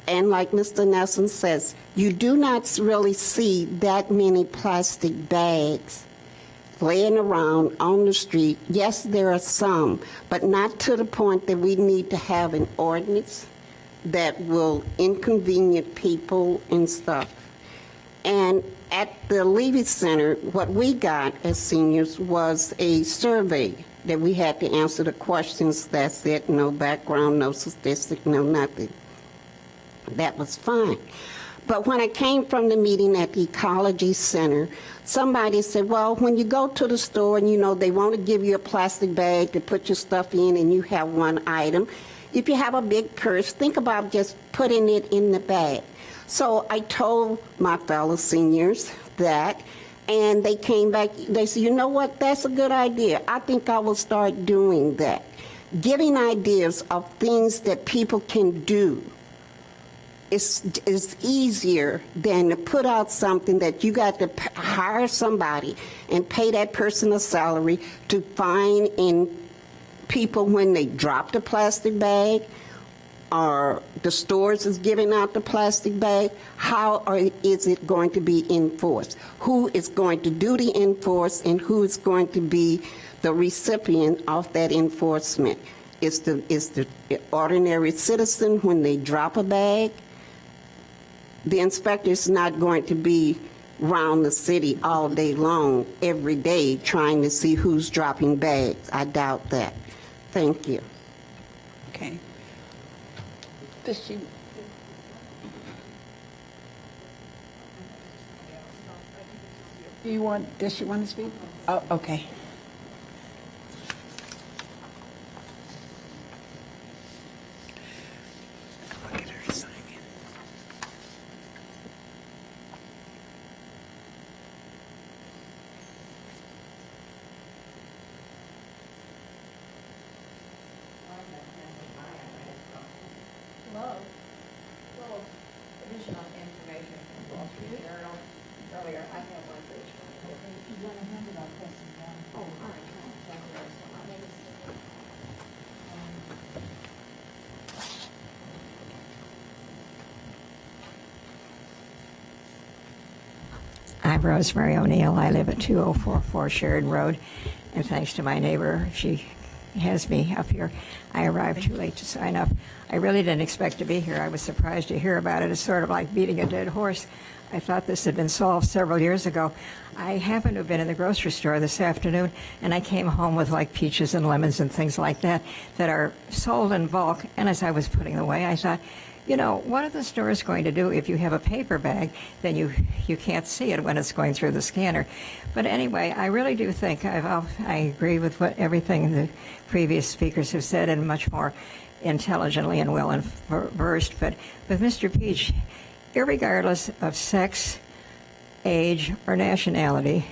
And like Mr. Nelson says, you do not really see that many plastic bags laying around on the street. Yes, there are some, but not to the point that we need to have an ordinance that will inconvenience people and stuff. And at the Levy Center, what we got as seniors was a survey that we had to answer the questions. That's it, no background, no statistic, no nothing. That was fine. But when I came from the meeting at the Ecology Center, somebody said, well, when you go to the store and, they want to give you a plastic bag to put your stuff in and you have one item, if you have a big purse, think about just putting it in the bag. So I told my fellow seniors that, and they came back, they said, you know what, that's a good idea. I think I will start doing that. Giving ideas of things that people can do is easier than to put out something that you got to hire somebody and pay that person a salary to find in people when they drop the plastic bag, or the stores is giving out the plastic bag. Is it going to be enforced? Who is going to do the enforce, and who is going to be the recipient of that enforcement? Is the ordinary citizen when they drop a bag? The inspector is not going to be around the city all day long, every day, trying to see who's dropping bags. I doubt that. Thank you. Okay. Does she want to speak? Oh, okay. Look at her sign in. Additional information from Wall Street Journal earlier. I have one for each one. If you want to hand it, I'll pass it down. Oh, all right. Thank you. My name is I'm Rosemary O'Neill. I live at 2044 Sheridan Road, and thanks to my neighbor, she has me up here. I arrived too late to sign up. I really didn't expect to be here. I was surprised to hear about it. It's sort of like beating a dead horse. I thought this had been solved several years ago. I happened to have been in the grocery store this afternoon, and I came home with like peaches and lemons and things like that that are sold in bulk. And as I was putting them away, I thought, You know, what are the stores going to do if you have a paper bag, then you can't see it when it's going through the scanner? But anyway, I really do think I agree with everything the previous speakers have said, and much more intelligently and well versed. But with Mr. Peach, irregardless of sex, age, or nationality,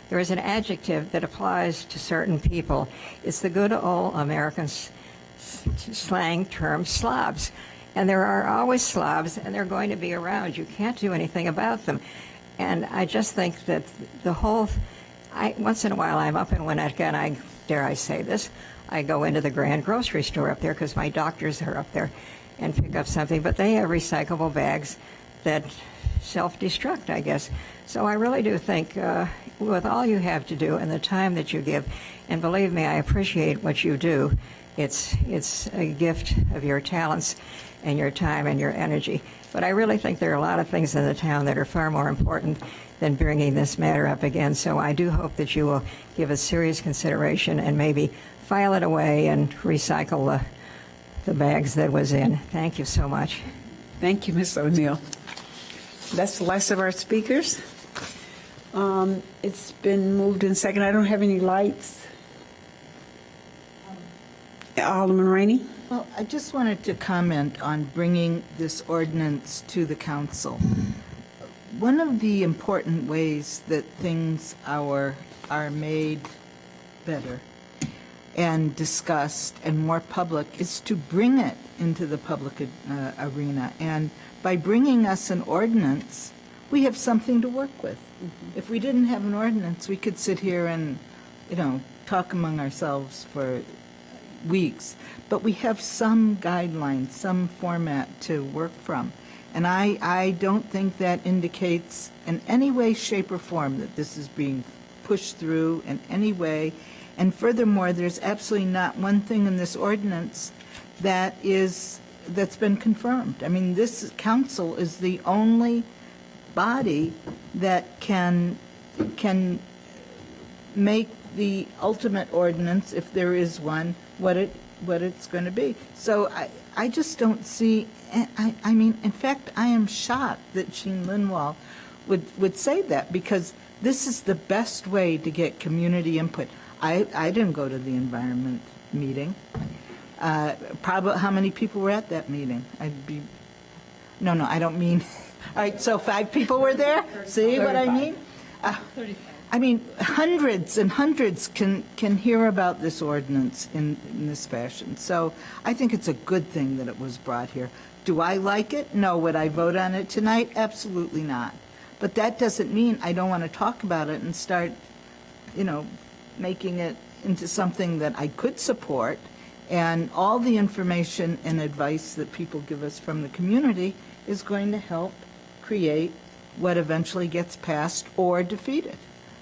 there is an adjective that applies to certain people. It's the good old American slang term, slobs. And there are always slobs, and they're going to be around. You can't do anything about them. And I just think that the whole, once in a while I'm up in Winnetka, and dare I say this, I go into the Grand grocery store up there because my doctors are up there and pick up something. But they have recyclable bags that self-destruct, I guess. So I really do think with all you have to do and the time that you give, and believe me, I appreciate what you do. It's a gift of your talents and your time and your energy. But I really think there are a lot of things in the town that are far more important than bringing this matter up again. So I do hope that you will give it serious consideration and maybe file it away and recycle the bags that was in. Thank you so much. Thank you, Ms. O'Neill. That's the last of our speakers. It's been moved in second. I don't have any lights. Alderman Rainey? Well, I just wanted to comment on bringing this ordinance to the council. One of the important ways that things are made better and discussed and more public is to bring it into the public arena. And by bringing us an ordinance, we have something to work with. If we didn't have an ordinance, we could sit here and, talk among ourselves for weeks. But we have some guidelines, some format to work from. And I don't think that indicates in any way, shape, or form that this is being pushed through in any way. And furthermore, there's absolutely not one thing in this ordinance that's been confirmed. I mean, this council is the only body that can make the ultimate ordinance, if there is one, what it's going to be. So I just don't see. I mean, in fact, I am shocked that Jean Lindwall would say that, because this is the best way to get community input. I didn't go to the environment meeting. Probably, how many people were at that meeting? No, I don't mean. All right, so 5 people were there? See what I mean? I mean, hundreds and hundreds can hear about this ordinance in this fashion. So I think it's a good thing that it was brought here. Do I like it? No. Would I vote on it tonight? Absolutely not. But that doesn't mean I don't want to talk about it and start, making it into something that I could support. And all the information and advice that people give us from the community is going to help create what eventually gets passed or defeated.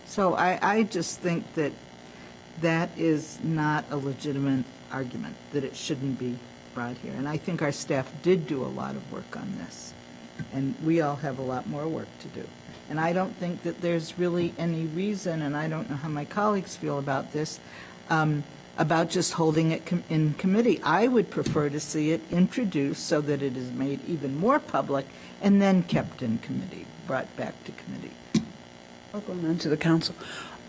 So I just think that is not a legitimate argument, that it shouldn't be brought here. And I think our staff did do a lot of work on this, and we all have a lot more work to do. And I don't think that there's really any reason, and I don't know how my colleagues feel about this, about just holding it in committee. I would prefer to see it introduced so that it is made even more public and then kept in committee, brought back to committee. I'll go on to the council.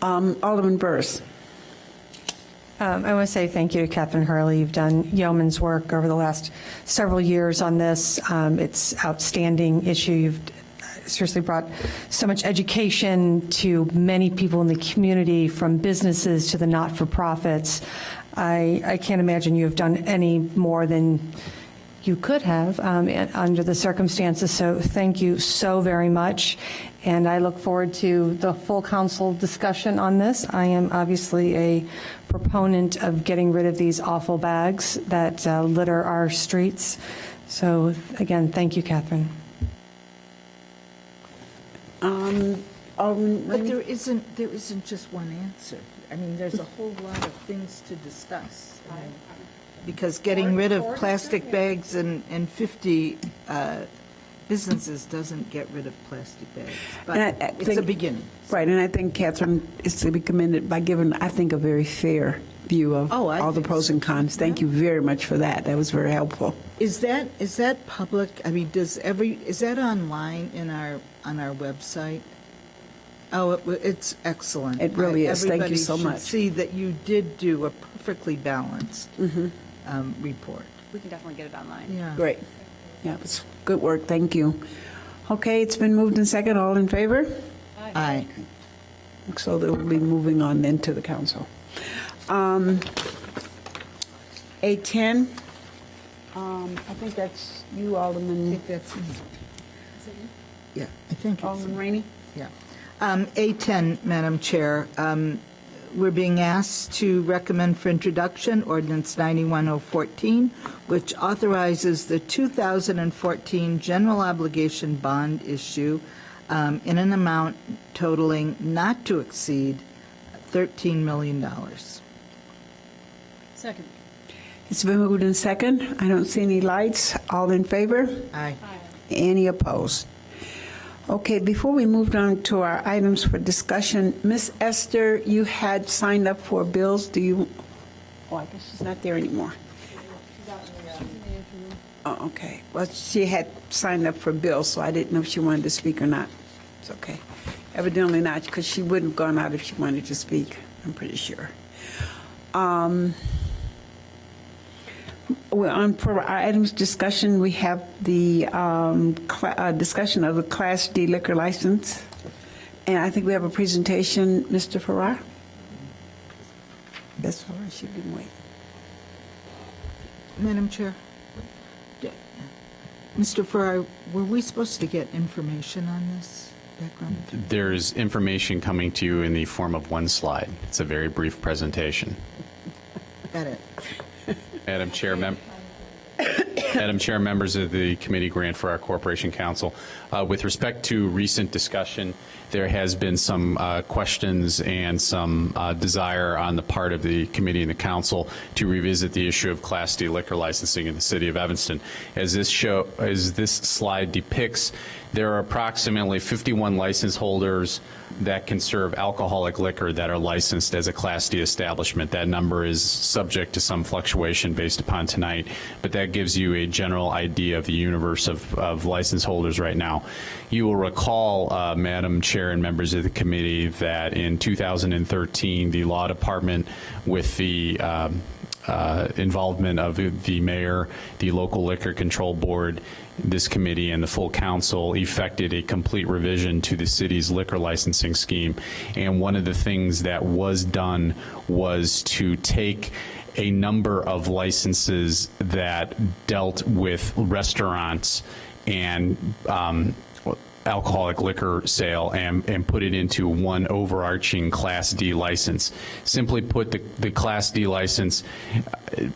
Alderman Burrs. I want to say thank you to Catherine Hurley. You've done yeoman's work over the last several years on this. It's an outstanding issue. You've seriously brought so much education to many people in the community, from businesses to the not-for-profits. I can't imagine you have done any more than you could have under the circumstances. So thank you so very much. And I look forward to the full council discussion on this. I am obviously a proponent of getting rid of these awful bags that litter our streets. So again, thank you, Catherine. But there isn't just one answer. I mean, there's a whole lot of things to discuss. Because getting rid of plastic bags in 50 businesses doesn't get rid of plastic bags. But it's a beginning. Right, and I think Catherine is to be commended by giving, I think, a very fair view of Oh, I all the think pros and cons. Thank you very much for that. That was very helpful. Is that public? I mean, is that online on our website? Oh, it's excellent. It really is. Thank you so Everybody much. should see that you did do a perfectly balanced report. We can definitely get it online. Yeah. Great. Yeah, it was good work. Thank you. Okay, it's been moved and second. All in favor? Aye. So they'll be moving on then to the council. A10, I think that's you, I Alderman, think that's me. Yeah, I think it's Alderman Rainey? Yeah. A10, Madam Chair, we're being asked to recommend for introduction ordinance 91014, which authorizes the 2014 general obligation bond issue in an amount totaling not to exceed $13 million. Second. It's been moved in second. I don't see any lights. All in favor? Aye. Any opposed? Okay, before we moved on to our items for discussion, Miss Esther, you had signed up for bills. Do you? Oh, I guess she's not there anymore. Oh, okay. Well, she had signed up for bills, so I didn't know if she wanted to speak or not. It's okay. Evidently not, because she wouldn't have gone out if she wanted to speak, I'm pretty sure. Well, for our items discussion, we have the discussion of the Class D liquor license. And I think we have a presentation, Mr. Farrar. That's all right, she can wait. Madam Chair, Mr. Farrar, were we supposed to get information on this background? There's information coming to you in the form of one slide. It's a very brief presentation. Got it. Madam Chair, Madam Chair, members of the committee grant for our Corporation Council, with respect to recent discussion, there has been some questions and some desire on the part of the committee and the council to revisit the issue of Class D liquor licensing in the city of Evanston. As this slide depicts, there are approximately 51 license holders that can serve alcoholic liquor that are licensed as a Class D establishment. That number is subject to some fluctuation based upon tonight, but that gives you a general idea of the universe of license holders right now. You will recall, Madam Chair and members of the committee, that in 2013, the law department, with the involvement of the mayor, the local liquor control board, this committee, and the full council, effected a complete revision to the city's liquor licensing scheme. And one of the things that was done was to take a number of licenses that dealt with restaurants and alcoholic liquor sale and put it into one overarching Class D license. Simply put, the Class D license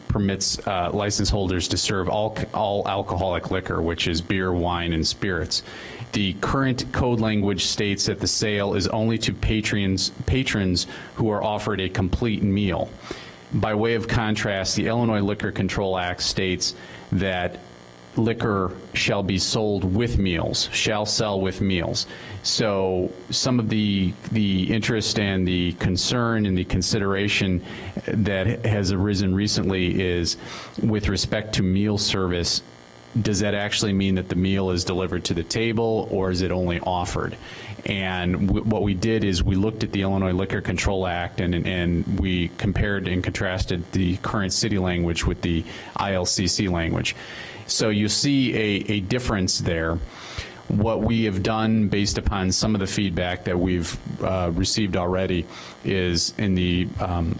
permits license holders to serve all alcoholic liquor, which is beer, wine, and spirits. The current code language states that the sale is only to patrons who are offered a complete meal. By way of contrast, the Illinois Liquor Control Act states that liquor shall be sold with meals, shall sell with meals. So some of the interest and the concern and the consideration that has arisen recently is with respect to meal service. Does that actually mean that the meal is delivered to the table, or is it only offered? And what we did is we looked at the Illinois Liquor Control Act and we compared and contrasted the current city language with the ILCC language. So you see a difference there. What we have done, based upon some of the feedback that we've received already, is in the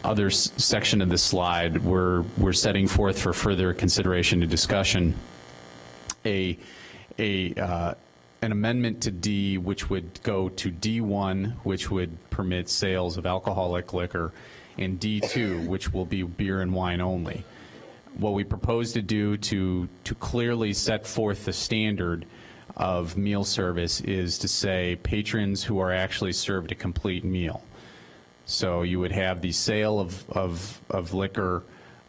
other section of the slide, we're setting forth for further consideration and discussion an amendment to D, which would go to D1, which would permit sales of alcoholic liquor, and D2, which will be beer and wine only. What we propose to do to clearly set forth the standard of meal service is to say patrons who are actually served a complete meal. So you would have the sale of liquor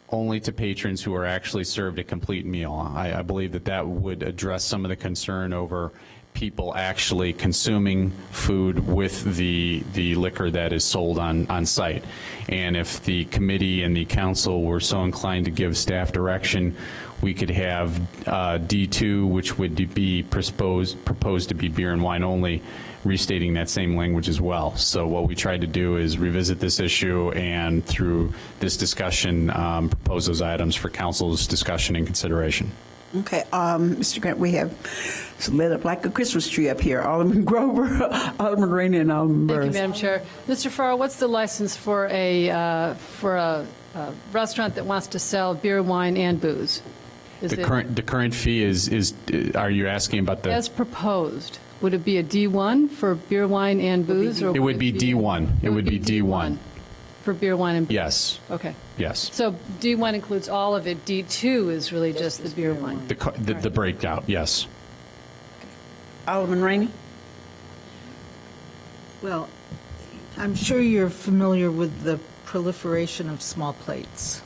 only to patrons who are actually served a complete meal. I believe that would address some of the concern over people actually consuming food with the liquor that is sold on site. And if the committee and the council were so inclined to give staff direction, we could have D2, which would be proposed to be beer and wine only, restating that same language as well. So what we tried to do is revisit this issue and through this discussion, propose those items for council's discussion and consideration. Okay, Mr. Grant, we have lit up like a Christmas tree up here. Alderman Grover, Alderman Rainey, and Alderman Burris. Thank you, Madam Chair. Mr. Farrar, what's the license for a restaurant that wants to sell beer, wine, and booze? Is The it current fee is, are you asking about the? as proposed? Would it be a D1 for beer, wine, and booze? Or It would be D1. It would be D1. For beer, wine, and booze? Yes, Okay. yes. So D1 includes all of it. D2 is really just the beer, wine. The breakdown, yes. Alderman Rainey? Well, I'm sure you're familiar with the proliferation of small plates.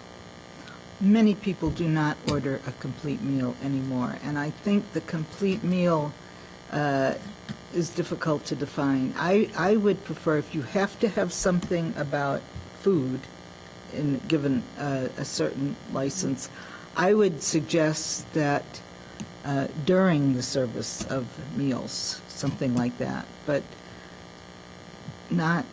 Many people do not order a complete meal anymore, and I think the complete meal is difficult to define. I would prefer, if you have to have something about food, given a certain license, I would suggest that during the service of meals, something like that, but not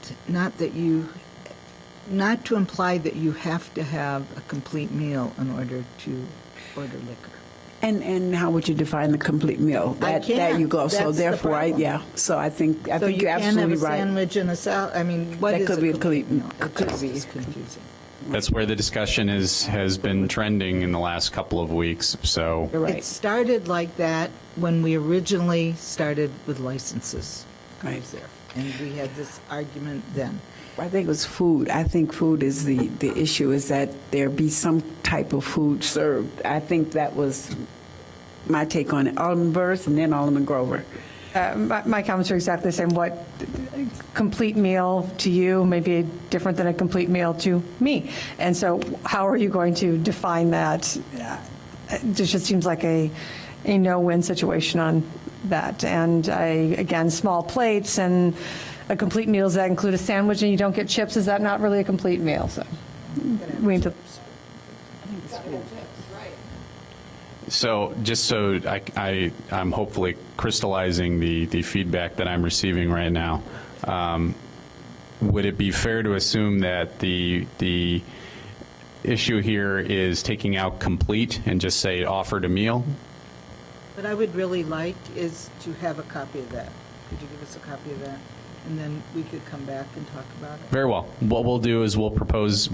to imply that you have to have a complete meal in order to order liquor. And how would you define the complete meal? I There you go. can't. So That's the therefore, problem. so I think So you you're can't have absolutely a right. sandwich and a salad, I mean, what That is could be a complete complete- meal? could be. It's confusing. That's where the discussion has been trending in the last couple of weeks, so. You're It right. started like that when we originally started with licenses. I was there, and we had this argument then. I think it was food. I think food is the issue, is that there be some type of food served. I think that was my take on it. Alderman Burris and then Alderman Grover. My comments are exactly the same. What complete meal to you may be different than a complete meal to me. And so how are you going to define that? It just seems like a no-win situation on that. And again, small plates and a complete meal, does that include a sandwich and you don't get chips? Is that not really a complete meal? So we need to. So just so I'm hopefully crystallizing the feedback that I'm receiving right now, would it be fair to assume that the issue here is taking out complete and just say offered a meal? What I would really like is to have a copy of that. Could you give us a copy of that? And then we could come back and talk about it. Very well. What we'll do is we'll propose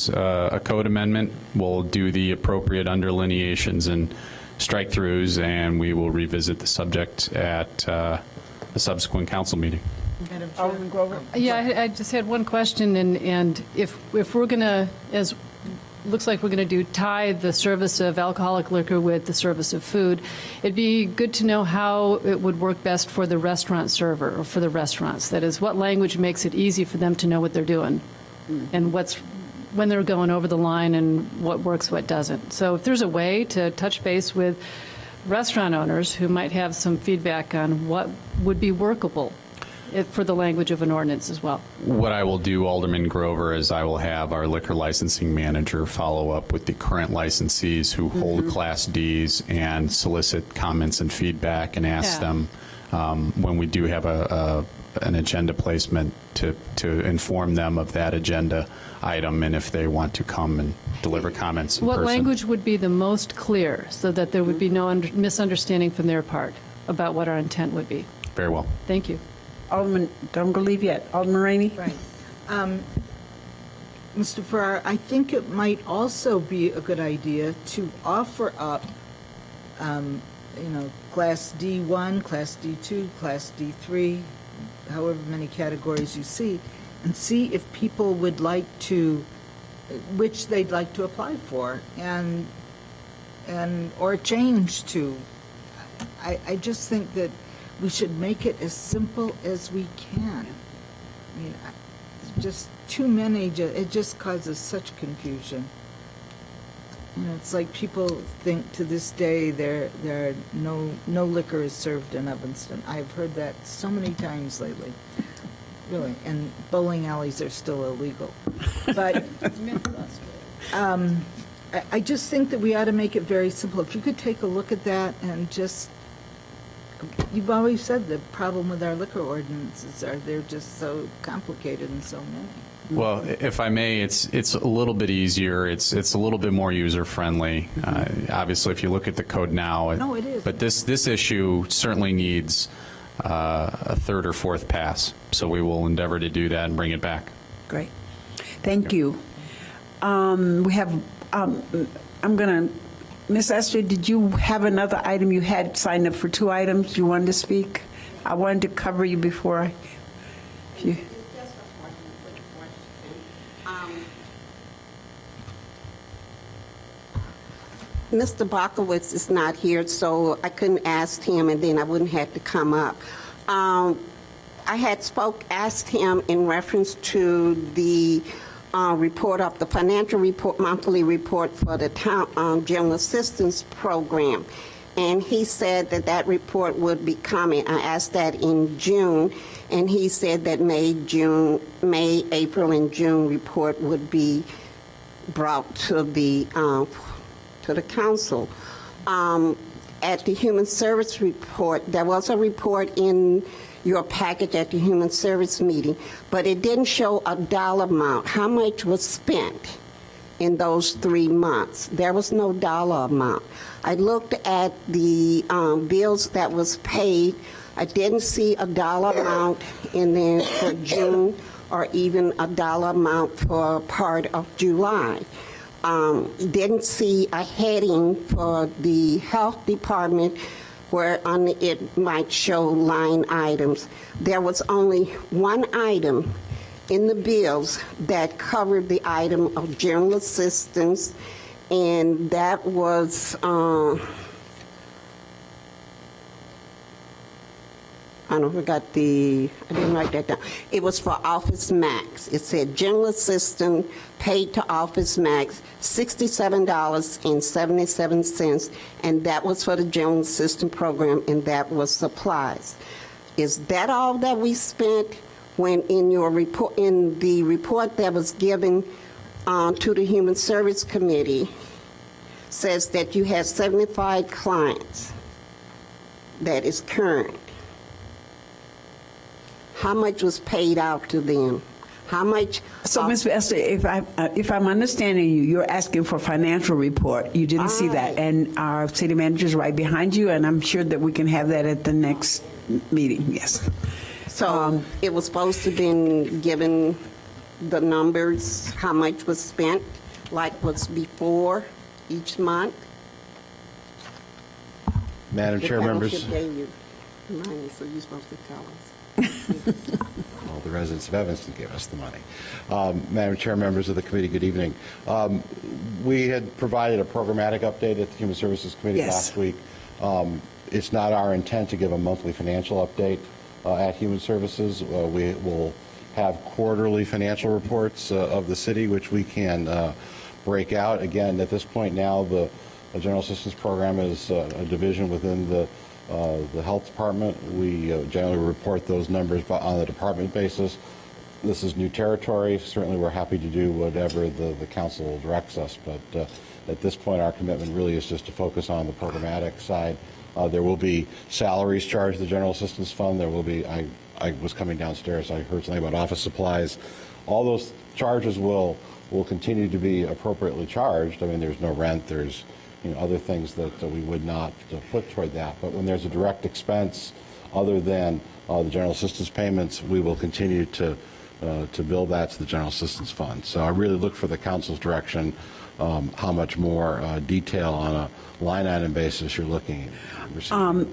a code amendment. We'll do the appropriate underlineations and strike-throughs, and we will revisit the subject at the subsequent council meeting. Madam Chair? Alderman Grover? Yeah, I just had one question, and if we're going to, as looks like we're going to do, tie the service of alcoholic liquor with the service of food, it'd be good to know how it would work best for the restaurant server or for the restaurants. That is, what language makes it easy for them to know what they're doing and when they're going over the line and what works, what doesn't. So if there's a way to touch base with restaurant owners who might have some feedback on what would be workable for the language of an ordinance as well. What I will do, Alderman Grover, is I will have our liquor licensing manager follow up with the current licensees who hold Class Ds and solicit comments and feedback and ask Yeah. them when we do have an agenda placement to inform them of that agenda item and if they want to come and deliver comments in What person. language would be the most clear so that there would be no misunderstanding from their part about what our intent would be? Very well. Thank you. Alderman, don't go leave yet. Alderman Rainey? Right. Mr. Farrar, I think it might also be a good idea to offer up, Class D1, Class D2, Class D3, however many categories you see, and see if people would like to, which they'd like to apply for, or change to. I just think that we should make it as simple as we can. I mean, just too many, it just causes such confusion. It's like people think to this day there are no liquor is served in Evanston. I've heard that so many times lately, really, and bowling alleys are still illegal. But I just think that we ought to make it very simple. If you could take a look at that and just, you've always said the problem with our liquor ordinances are they're just so complicated and so many. Well, if I may, it's a little bit easier. It's a little bit more user-friendly. Obviously, if you look at the code now. No, it is. But this issue certainly needs a third or fourth pass. So we will endeavor to do that and bring it back. Great. Thank you. We have, I'm going to, Ms. Esther, did you have another item? You had signed up for 2 items you wanted to speak? I wanted to cover you before you. Mr. Bakowitz is not here, so I couldn't ask him, and then I wouldn't have to come up. I had asked him in reference to the report of the financial report, monthly report for the town general assistance program, and he said that report would be coming. I asked that in June, and he said that May, April, and June report would be brought to the council. At the human service report, there was a report in your package at the human service meeting, but it didn't show a dollar amount. How much was spent in those 3 months? There was no dollar amount. I looked at the bills that was paid. I didn't see a dollar amount in there for June or even a dollar amount for part of July. Didn't see a heading for the health department where on it might show line items. There was only one item in the bills that covered the item of general assistance, and that was, I didn't write that down. It was for Office Max. It said general assistant paid to Office Max $67.77, and that was for the general assistant program, and that was supplies. Is that all that we spent when in your report, in the report that was given to the Human Service Committee, says that you had 75 clients that is current? How much was paid out to them? How much? So, Ms. Esther, if I'm understanding you, you're asking for financial report. You didn't see that, and our city manager is right behind you, and I'm sure that we can have that at the next meeting. Yes. So it was supposed to have been given the numbers, how much was spent, like was before each month. Madam Chair, members. The township gave you money, so you're supposed to tell us. Well, the residents of Evanston gave us the money. Madam Chair, members of the committee, good evening. We had provided a programmatic update at the Human Services Committee last week. It's not our intent to give a monthly financial update at Human Services. We will have quarterly financial reports of the city, which we can break out. Again, at this point now, the General Assistance Program is a division within the Health Department. We generally report those numbers on a department basis. This is new territory. Certainly we're happy to do whatever the council directs us, but at this point our commitment really is just to focus on the programmatic side. There will be salaries charged to the General Assistance Fund. There will be, I was coming downstairs, I heard something about office supplies. All those charges will continue to be appropriately charged. I mean, there's no rent, there's other things that we would not put toward that. But when there's a direct expense other than the general assistance payments, we will continue to bill that to the General Assistance Fund. So I really look for the council's direction, how much more detail on a line item basis you're looking at.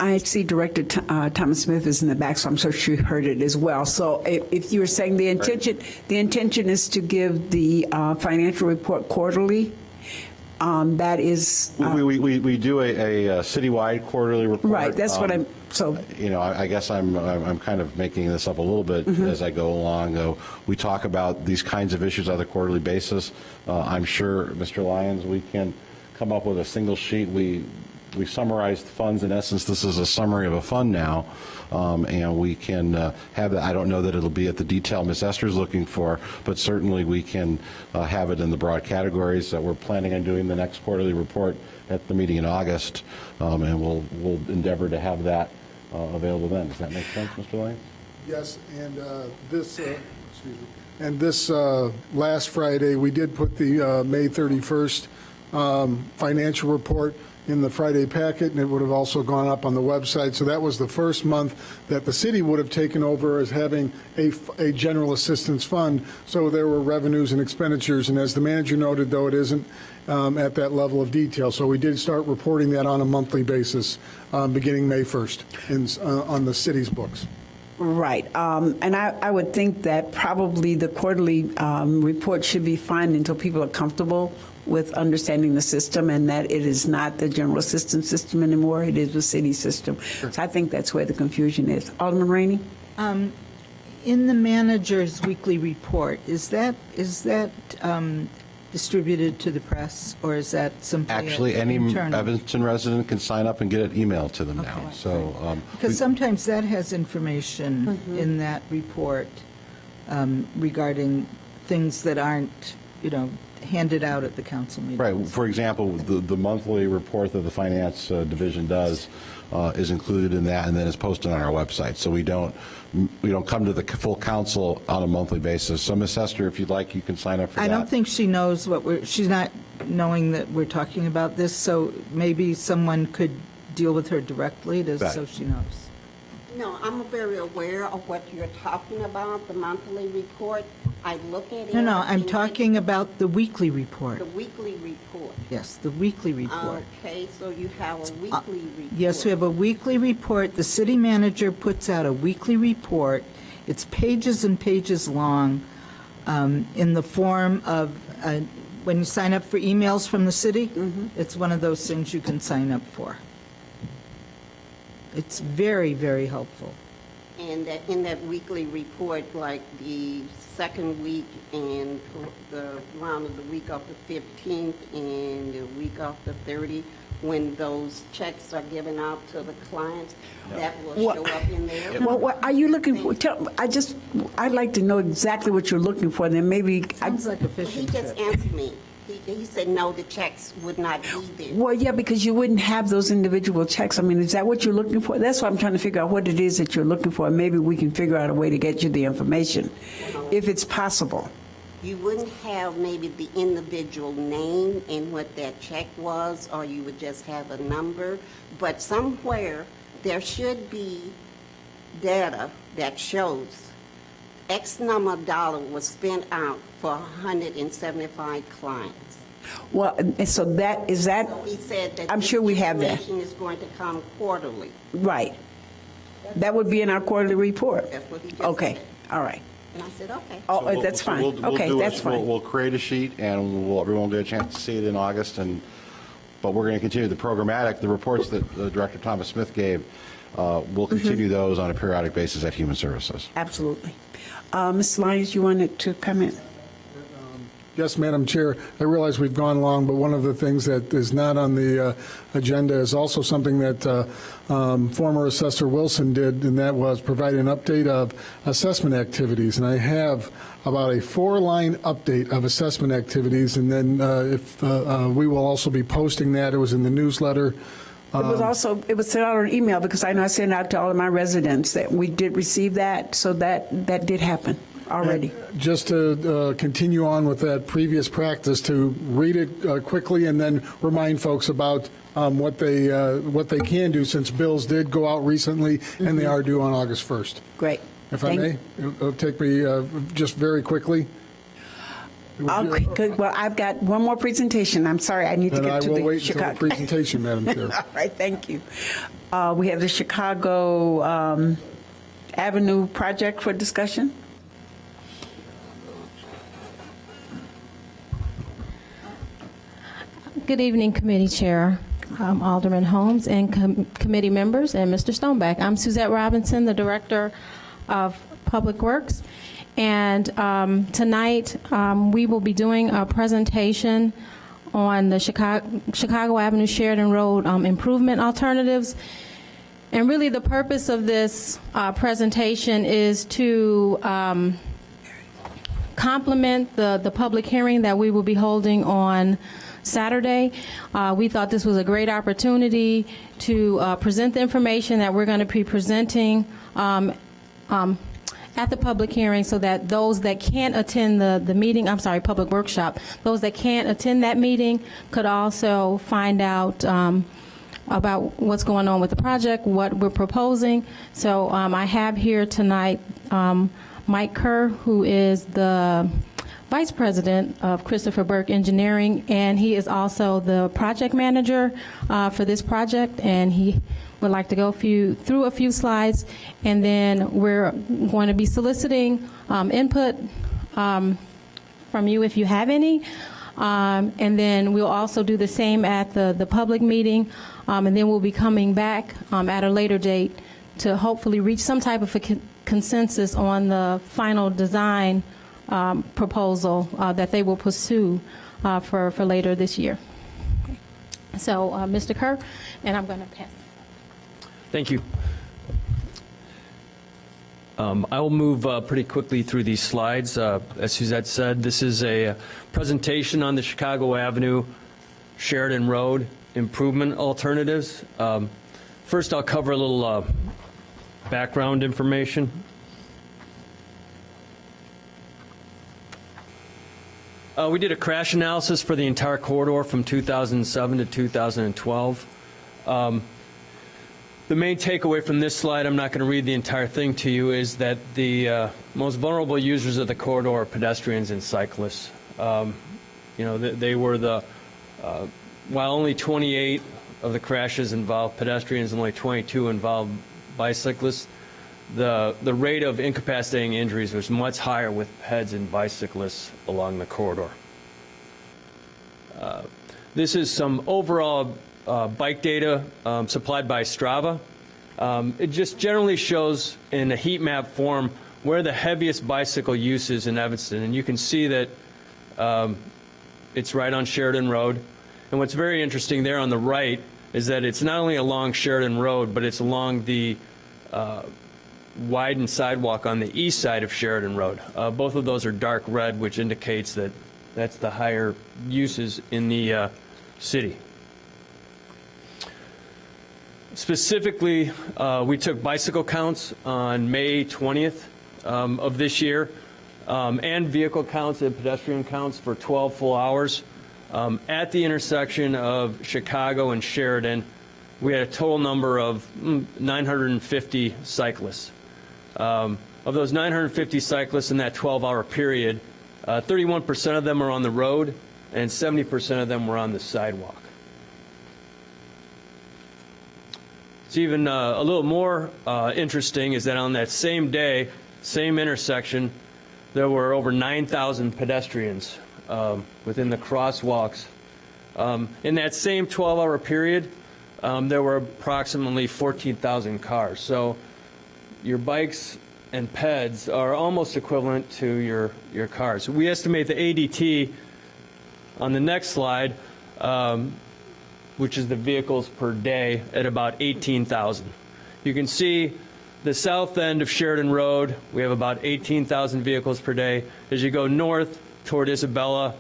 I see Director Thomas Smith is in the back, so I'm sure she heard it as well. So if you were saying the intention is to give the financial report quarterly. That is. We do a citywide quarterly report. Right. That's what I'm. So. I guess I'm kind of making this up a little bit as I go along. We talk about these kinds of issues on a quarterly basis. I'm sure, Mr. Lyons, we can come up with a single sheet. We summarized funds. In essence, this is a summary of a fund now, and we can have that. I don't know that it'll be at the detail Ms. Esther's looking for, but certainly we can have it in the broad categories that we're planning on doing the next quarterly report at the meeting in August, and we'll endeavor to have that available then. Does that make sense, Mr. Lyons? Yes, and this last Friday, we did put the May 31st financial report in the Friday packet, and it would have also gone up on the website. So that was the first month that the city would have taken over as having a general assistance fund. So there were revenues and expenditures, and as the manager noted, though, it isn't at that level of detail. So we did start reporting that on a monthly basis beginning May 1st on the city's books. Right. And I would think that probably the quarterly report should be fine until people are comfortable with understanding the system and that it is not the general assistance system anymore. It is the city system. Sure. So I think that's where the confusion is. Alderman Rainey? In the manager's weekly report, is that distributed to the press, or is that simply Actually, any internal? Evanston resident can sign up and get it emailed to them now. So Because sometimes that has information in that report regarding things that aren't, handed out at the council meeting. Right. For example, the monthly report that the finance division does is included in that, and then is posted on our website. So we don't come to the full council on a monthly basis. So, Ms. Hester, if you'd like, you can sign up for that. I don't think she knows she's not knowing that we're talking about this, so maybe someone could deal with her directly so she knows. No, I'm very aware of what you're talking about, the monthly report. I look at it. No, I'm talking about the weekly report. The weekly report. Yes, the weekly report. Okay, so you have a weekly report. Yes, we have a weekly report. The city manager puts out a weekly report. It's pages and pages long in the form of, when you sign up for emails from the city, it's one of those things you can sign up for. It's very, very helpful. And that in that weekly report, like the second week and around the week of the 15th and the week of the 30th, when those checks are given out to the clients, that will show up in there. Well, what are you looking for? I'd like to know exactly what you're looking for, then maybe. Sounds like a fishing He just answered me. He said, no, the checks would not be there. Well, yeah, because you wouldn't have those individual checks. I mean, is that what you're looking for? That's why I'm trying to figure out what it is that you're looking for. Maybe we can figure out a way to get you the information, if it's possible. You wouldn't have maybe the individual name and what that check was, or you would just have a number. But somewhere, there should be data that shows X number of dollars was spent out for 175 clients. Well, so that is that. So he said that I'm sure we have that. information is going to come quarterly. Right. That would be in our quarterly report. That's what he just Okay. said. All right. And I said, okay. Oh, that's fine. Okay, that's fine. We'll create a sheet, and everyone will get a chance to see it in August. But we're going to continue the programmatic. The reports that Director Thomas Smith gave, we'll continue those on a periodic basis at Human Services. Absolutely. Ms. Lyons, you wanted to comment? Yes, Madam Chair. I realize we've gone long, but one of the things that is not on the agenda is also something that former Assessor Wilson did, and that was provide an update of assessment activities. And I have about a 4-line update of assessment activities, and then we will also be posting that. It was in the newsletter. It was sent out on email, because I know I sent out to all of my residents that we did receive that, so that did happen already. And just to continue on with that previous practice, to read it quickly and then remind folks about what they can do, since bills did go out recently and they are due on August 1st. Great. If I may, it'll take me just very quickly. Okay, good. Well, I've got one more presentation. I'm sorry, I need to get to the Chicago. I will wait until the presentation, Madam Chair. All right, thank you. We have the Chicago Avenue project for discussion. Good evening, Committee Chair, Alderman Holmes, and committee members, and Mr. Stoneback. I'm Suzette Robinson, the Director of Public Works. And tonight, we will be doing a presentation on the Chicago Avenue Sheridan Road improvement alternatives. And really, the purpose of this presentation is to complement the public hearing that we will be holding on Saturday. We thought this was a great opportunity to present the information that we're going to be presenting at the public hearing, so that those that can't attend the meeting, public workshop, those that can't attend that meeting could also find out about what's going on with the project, what we're proposing. So I have here tonight Mike Kerr, who is the Vice President of Christopher Burke Engineering, and he is also the project manager for this project, and he would like to go through a few slides, and then we're going to be soliciting input from you if you have any, and then we'll also do the same at the public meeting, and then we'll be coming back at a later date to hopefully reach some type of a consensus on the final design proposal that they will pursue for later this year. Okay. So, Mr. Kerr, and I'm going to pass. Thank you. I will move pretty quickly through these slides. As Suzette said, this is a presentation on the Chicago Avenue Sheridan Road improvement alternatives. First, I'll cover a little background information. We did a crash analysis for the entire corridor from 2007 to 2012. The main takeaway from this slide, I'm not going to read the entire thing to you, is that the most vulnerable users of the corridor are pedestrians and cyclists. They were while only 28 of the crashes involved pedestrians and only 22 involved bicyclists, the rate of incapacitating injuries was much higher with peds and bicyclists along the corridor. This is some overall bike data supplied by Strava. It just generally shows in a heat map form where the heaviest bicycle use is in Evanston, and you can see that it's right on Sheridan Road. And what's very interesting there on the right is that it's not only along Sheridan Road, but it's along the widened sidewalk on the east side of Sheridan Road. Both of those are dark red, which indicates that that's the higher uses in the city. Specifically, we took bicycle counts on May 20th of this year, and vehicle counts and pedestrian counts for 12 full hours. At the intersection of Chicago and Sheridan, we had a total number of 950 cyclists. Of those 950 cyclists in that 12-hour period, 31% of them are on the road, and 70% of them were on the sidewalk. It's even a little more interesting is that on that same day, same intersection, there were over 9,000 pedestrians within the crosswalks. In that same 12-hour period, there were approximately 14,000 cars. So your bikes and peds are almost equivalent to your cars. We estimate the ADT on the next slide, which is the vehicles per day, at about 18,000. You can see the south end of Sheridan Road, we have about 18,000 vehicles per day. As you go north toward Isabella,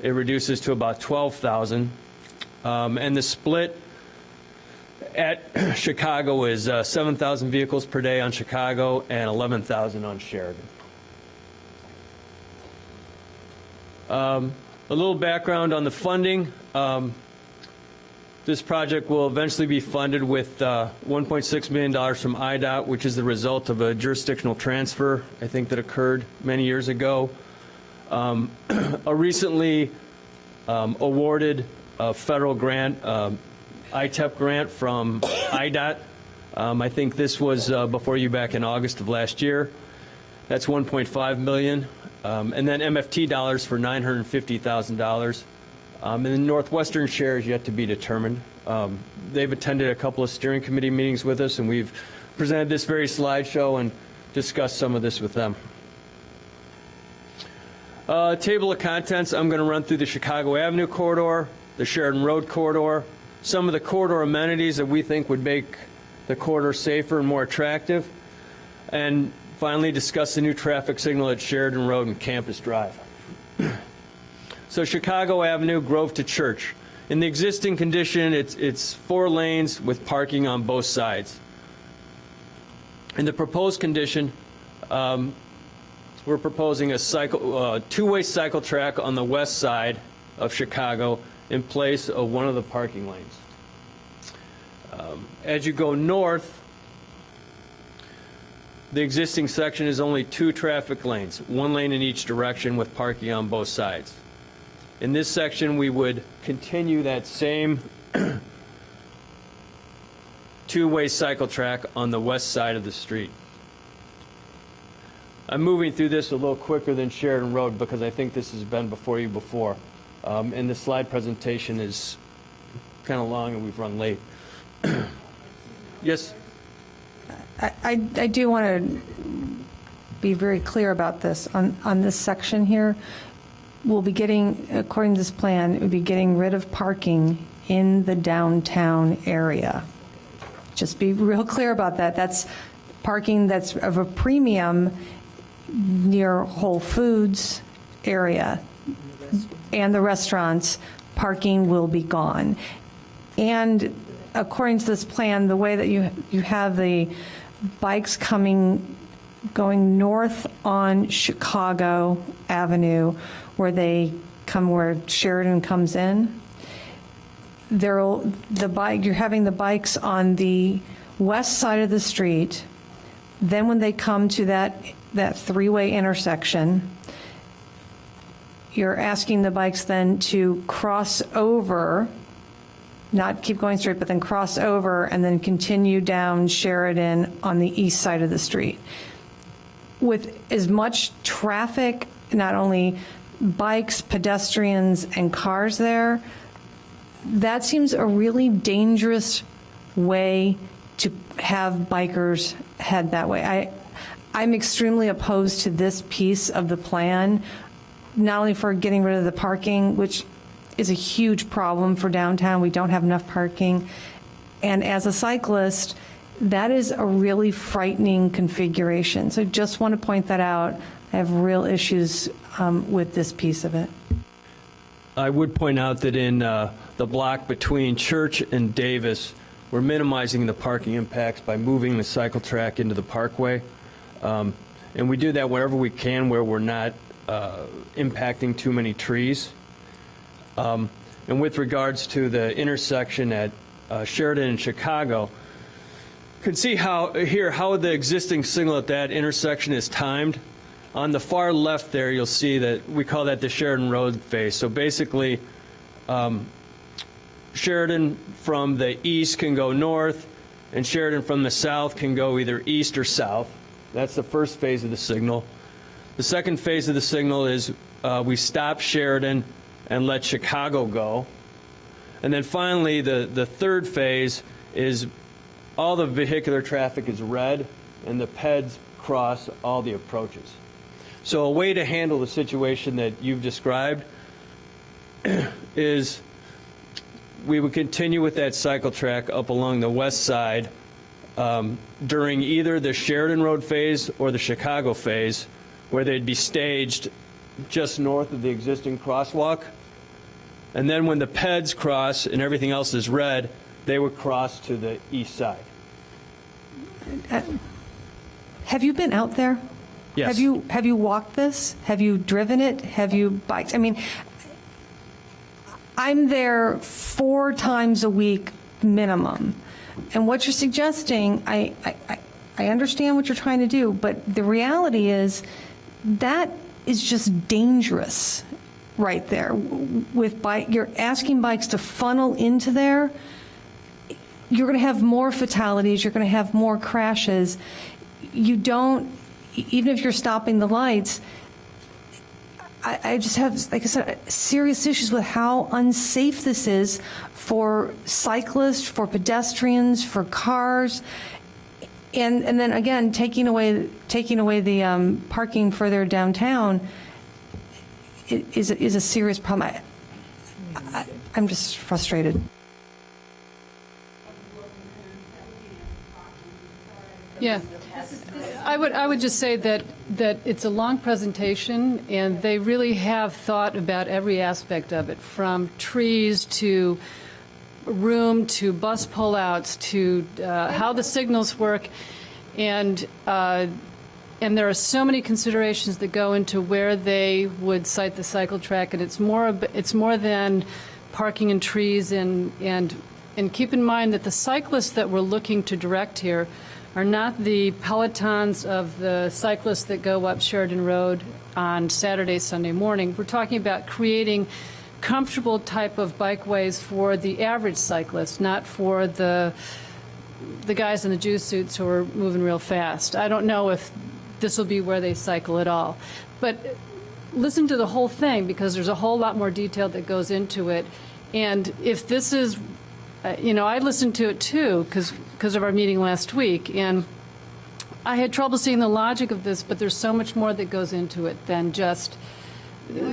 it reduces to about 12,000. And the split at Chicago is 7,000 vehicles per day on Chicago and 11,000 on Sheridan. A little background on the funding. This project will eventually be funded with $1.6 million from IDOT, which is the result of a jurisdictional transfer, I think, that occurred many years ago. A recently awarded federal grant, ITEP grant from IDOT. I think this was before you back in August of last year. That's $1.5 million. And then MFT dollars for $950,000. And the Northwestern share is yet to be determined. They've attended a couple of steering committee meetings with us, and we've presented this very slideshow and discussed some of this with them. Table of contents, I'm going to run through the Chicago Avenue corridor, the Sheridan Road corridor, some of the corridor amenities that we think would make the corridor safer and more attractive, and finally discuss the new traffic signal at Sheridan Road and Campus Drive. So Chicago Avenue, Grove to Church. In the existing condition, it's 4 lanes with parking on both sides. In the proposed condition, we're proposing a two-way cycle track on the west side of Chicago in place of one of the parking lanes. As you go north, the existing section is only 2 traffic lanes, 1 lane in each direction with parking on both sides. In this section, we would continue that same two-way cycle track on the west side of the street. I'm moving through this a little quicker than Sheridan Road because I think this has been before you before. And the slide presentation is kind of long and we've run late. Yes? I do want to be very clear about this. On this section here, we'll be getting, according to this plan, we'll be getting rid of parking in the downtown area. Just be real clear about that. That's parking that's of a premium near Whole Foods area and the restaurants. Parking will be gone. And according to this plan, the way that you have the bikes going north on Chicago Avenue, where they come where Sheridan comes in, you're having the bikes on the west side of the street. Then when they come to that 3-way intersection, you're asking the bikes then to cross over, not keep going straight, but then cross over and then continue down Sheridan on the east side of the street. With as much traffic, not only bikes, pedestrians, and cars there, that seems a really dangerous way to have bikers head that way. I'm extremely opposed to this piece of the plan, not only for getting rid of the parking, which is a huge problem for downtown. We don't have enough parking. And as a cyclist, that is a really frightening configuration. So just want to point that out. I have real issues with this piece of it. I would point out that in the block between Church and Davis, we're minimizing the parking impacts by moving the cycle track into the parkway. And we do that wherever we can where we're not impacting too many trees. And with regards to the intersection at Sheridan and Chicago, you can see how the existing signal at that intersection is timed. On the far left there, you'll see that we call that the Sheridan Road phase. So basically, Sheridan from the east can go north, and Sheridan from the south can go either east or south. That's the first phase of the signal. The second phase of the signal is we stop Sheridan and let Chicago go. And then finally, the third phase is all the vehicular traffic is red, and the PEDs cross all the approaches. So a way to handle the situation that you've described is we would continue with that cycle track up along the west side during either the Sheridan Road phase or the Chicago phase, where they'd be staged just north of the existing crosswalk. And then when the PEDs cross and everything else is red, they would cross to the east side. Have you been out there? Yes. Have you walked this? Have you driven it? Have you biked? I mean, I'm there 4 times a week minimum. And what you're suggesting, I understand what you're trying to do, but the reality is that is just dangerous right there. You're asking bikes to funnel into there. You're going to have more fatalities. You're going to have more crashes. You don't, even if you're stopping the lights, I just have, like I said, serious issues with how unsafe this is for cyclists, for pedestrians, for cars, and then again taking away the parking further downtown. is a serious problem. I'm just frustrated. Yeah. I would just say that it's a long presentation, and they really have thought about every aspect of it, from trees to room to bus pullouts to how the signals work, and there are so many considerations that go into where they would site the cycle track, and it's more than parking and trees, and keep in mind that the cyclists that we're looking to direct here are not the pelotons of the cyclists that go up Sheridan Road on Saturday, Sunday morning. We're talking about creating comfortable type of bikeways for the average cyclist, not for the guys in the juice suits who are moving real fast. I don't know if this will be where they cycle at all. But listen to the whole thing, because there's a whole lot more detail that goes into it. And if this is, I listened to it too because of our meeting last week, and I had trouble seeing the logic of this, but there's so much more that goes into it than just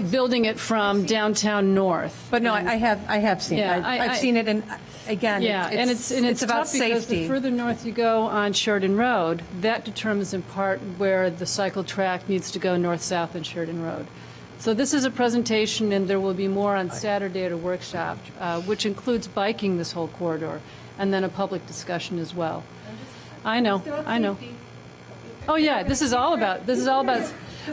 building it from downtown north. But no, I have seen it. I've seen it, and again, it's about tough because safety. the further north you go on Sheridan Road, that determines in part where the cycle track needs to go north-south on Sheridan Road. So this is a presentation, and there will be more on Saturday at a workshop, which includes biking this whole corridor, and then a public discussion as well. I know. Oh yeah, this is all about.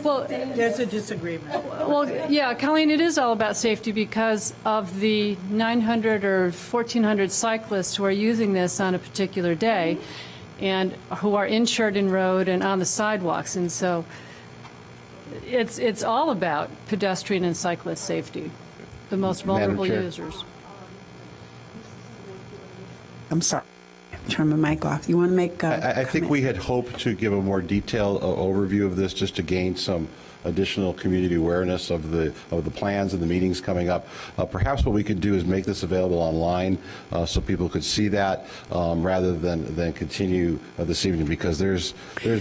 Well, There's a disagreement. well, yeah, Colleen, it is all about safety because of the 900 or 1,400 cyclists who are using this on a particular day, and who are in Sheridan Road and on the sidewalks, and so it's all about pedestrian and cyclist safety, the most vulnerable Chair. users. I'm sorry. Turn my mic off. You want to make I think we had hoped to give a more detailed overview of this, just to gain some additional community awareness of the plans and the meetings coming up. Perhaps what we could do is make this available online so people could see that rather than continue this evening, because there's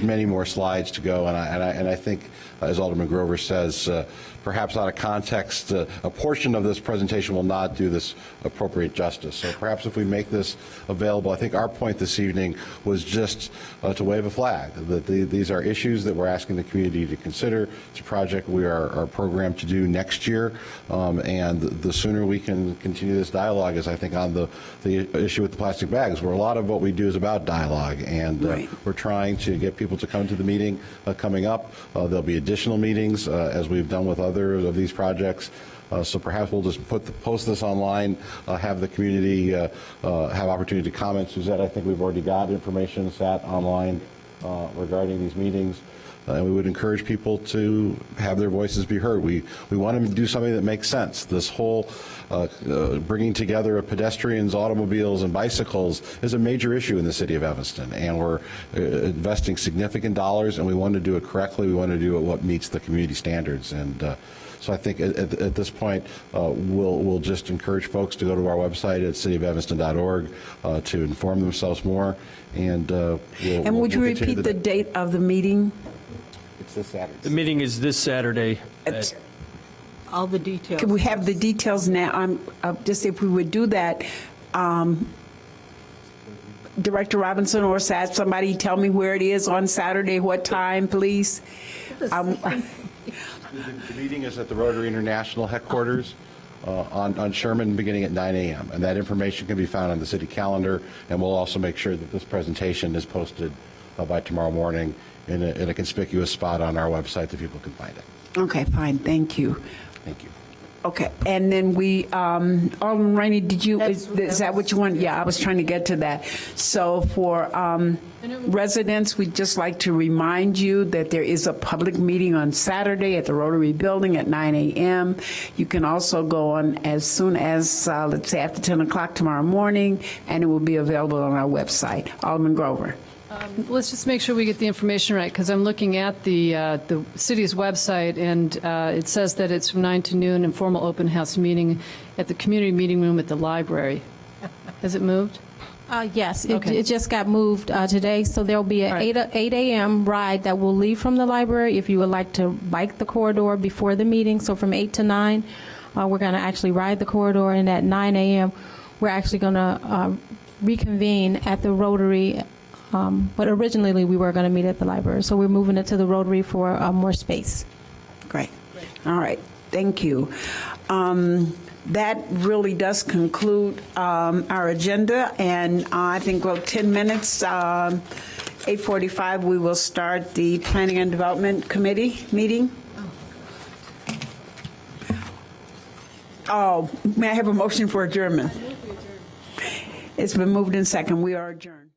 many more slides to go, and I think, as Alderman Grover says, perhaps out of context, a portion of this presentation will not do this appropriate justice. So perhaps if we make this available, I think our point this evening was just to wave a flag, that these are issues that we're asking the community to consider. It's a project we are programmed to do next year, and the sooner we can continue this dialogue is, I think, on the issue with the plastic bags, where a lot of what we do is about dialogue, and we're trying to get people to come to the meeting coming up. There'll be additional meetings, as we've done with other of these projects. So perhaps we'll just post this online, have the community have opportunity to comment. Suzette, I think we've already got information sat online regarding these meetings. And we would encourage people to have their voices be heard. We want to do something that makes sense. This whole bringing together of pedestrians, automobiles, and bicycles is a major issue in the city of Evanston, and we're investing significant dollars, and we want to do it correctly. We want to do it what meets the community standards. And so I think at this point, we'll just encourage folks to go to our website at cityofevanston.org to inform themselves more. And would you repeat the date of the meeting? It's this Saturday. The meeting is this Saturday. All the details. Could we have the details now? Just if we would do that, Director Robinson or somebody tell me where it is on Saturday, what time, please? The meeting is at the Rotary International headquarters on Sherman, beginning at 9 a.m. And that information can be found on the city calendar, and we'll also make sure that this presentation is posted by tomorrow morning in a conspicuous spot on our website that people can find it. Okay, fine, thank you. Thank you. Okay, and then Alderman Rainey, is that what you want? Yeah, I was trying to get to that. So for residents, we'd just like to remind you that there is a public meeting on Saturday at the Rotary Building at 9 a.m. You can also go on as soon as, let's say, after 10 o'clock tomorrow morning, and it will be available on our website. Alderman Grover. Let's just make sure we get the information right, because I'm looking at the city's website, and it says that it's from 9 to noon, informal open house meeting at the community meeting room at the library. Has it moved? Yes, Okay. it just got moved today, so there'll be an 8 a.m. ride that will leave from the library if you would like to bike the corridor before the meeting. So from 8 to 9, we're going to actually ride the corridor, and at 9 a.m., we're actually going to reconvene at the Rotary, but originally we were going to meet at the library. So we're moving it to the Rotary for more space. Great. All right. Thank you. That really does conclude our agenda, and I think, 10 minutes, 8:45, we will start the Planning and Development Committee meeting. Oh, may I have a motion for adjournment? It's been moved in second. We are adjourned.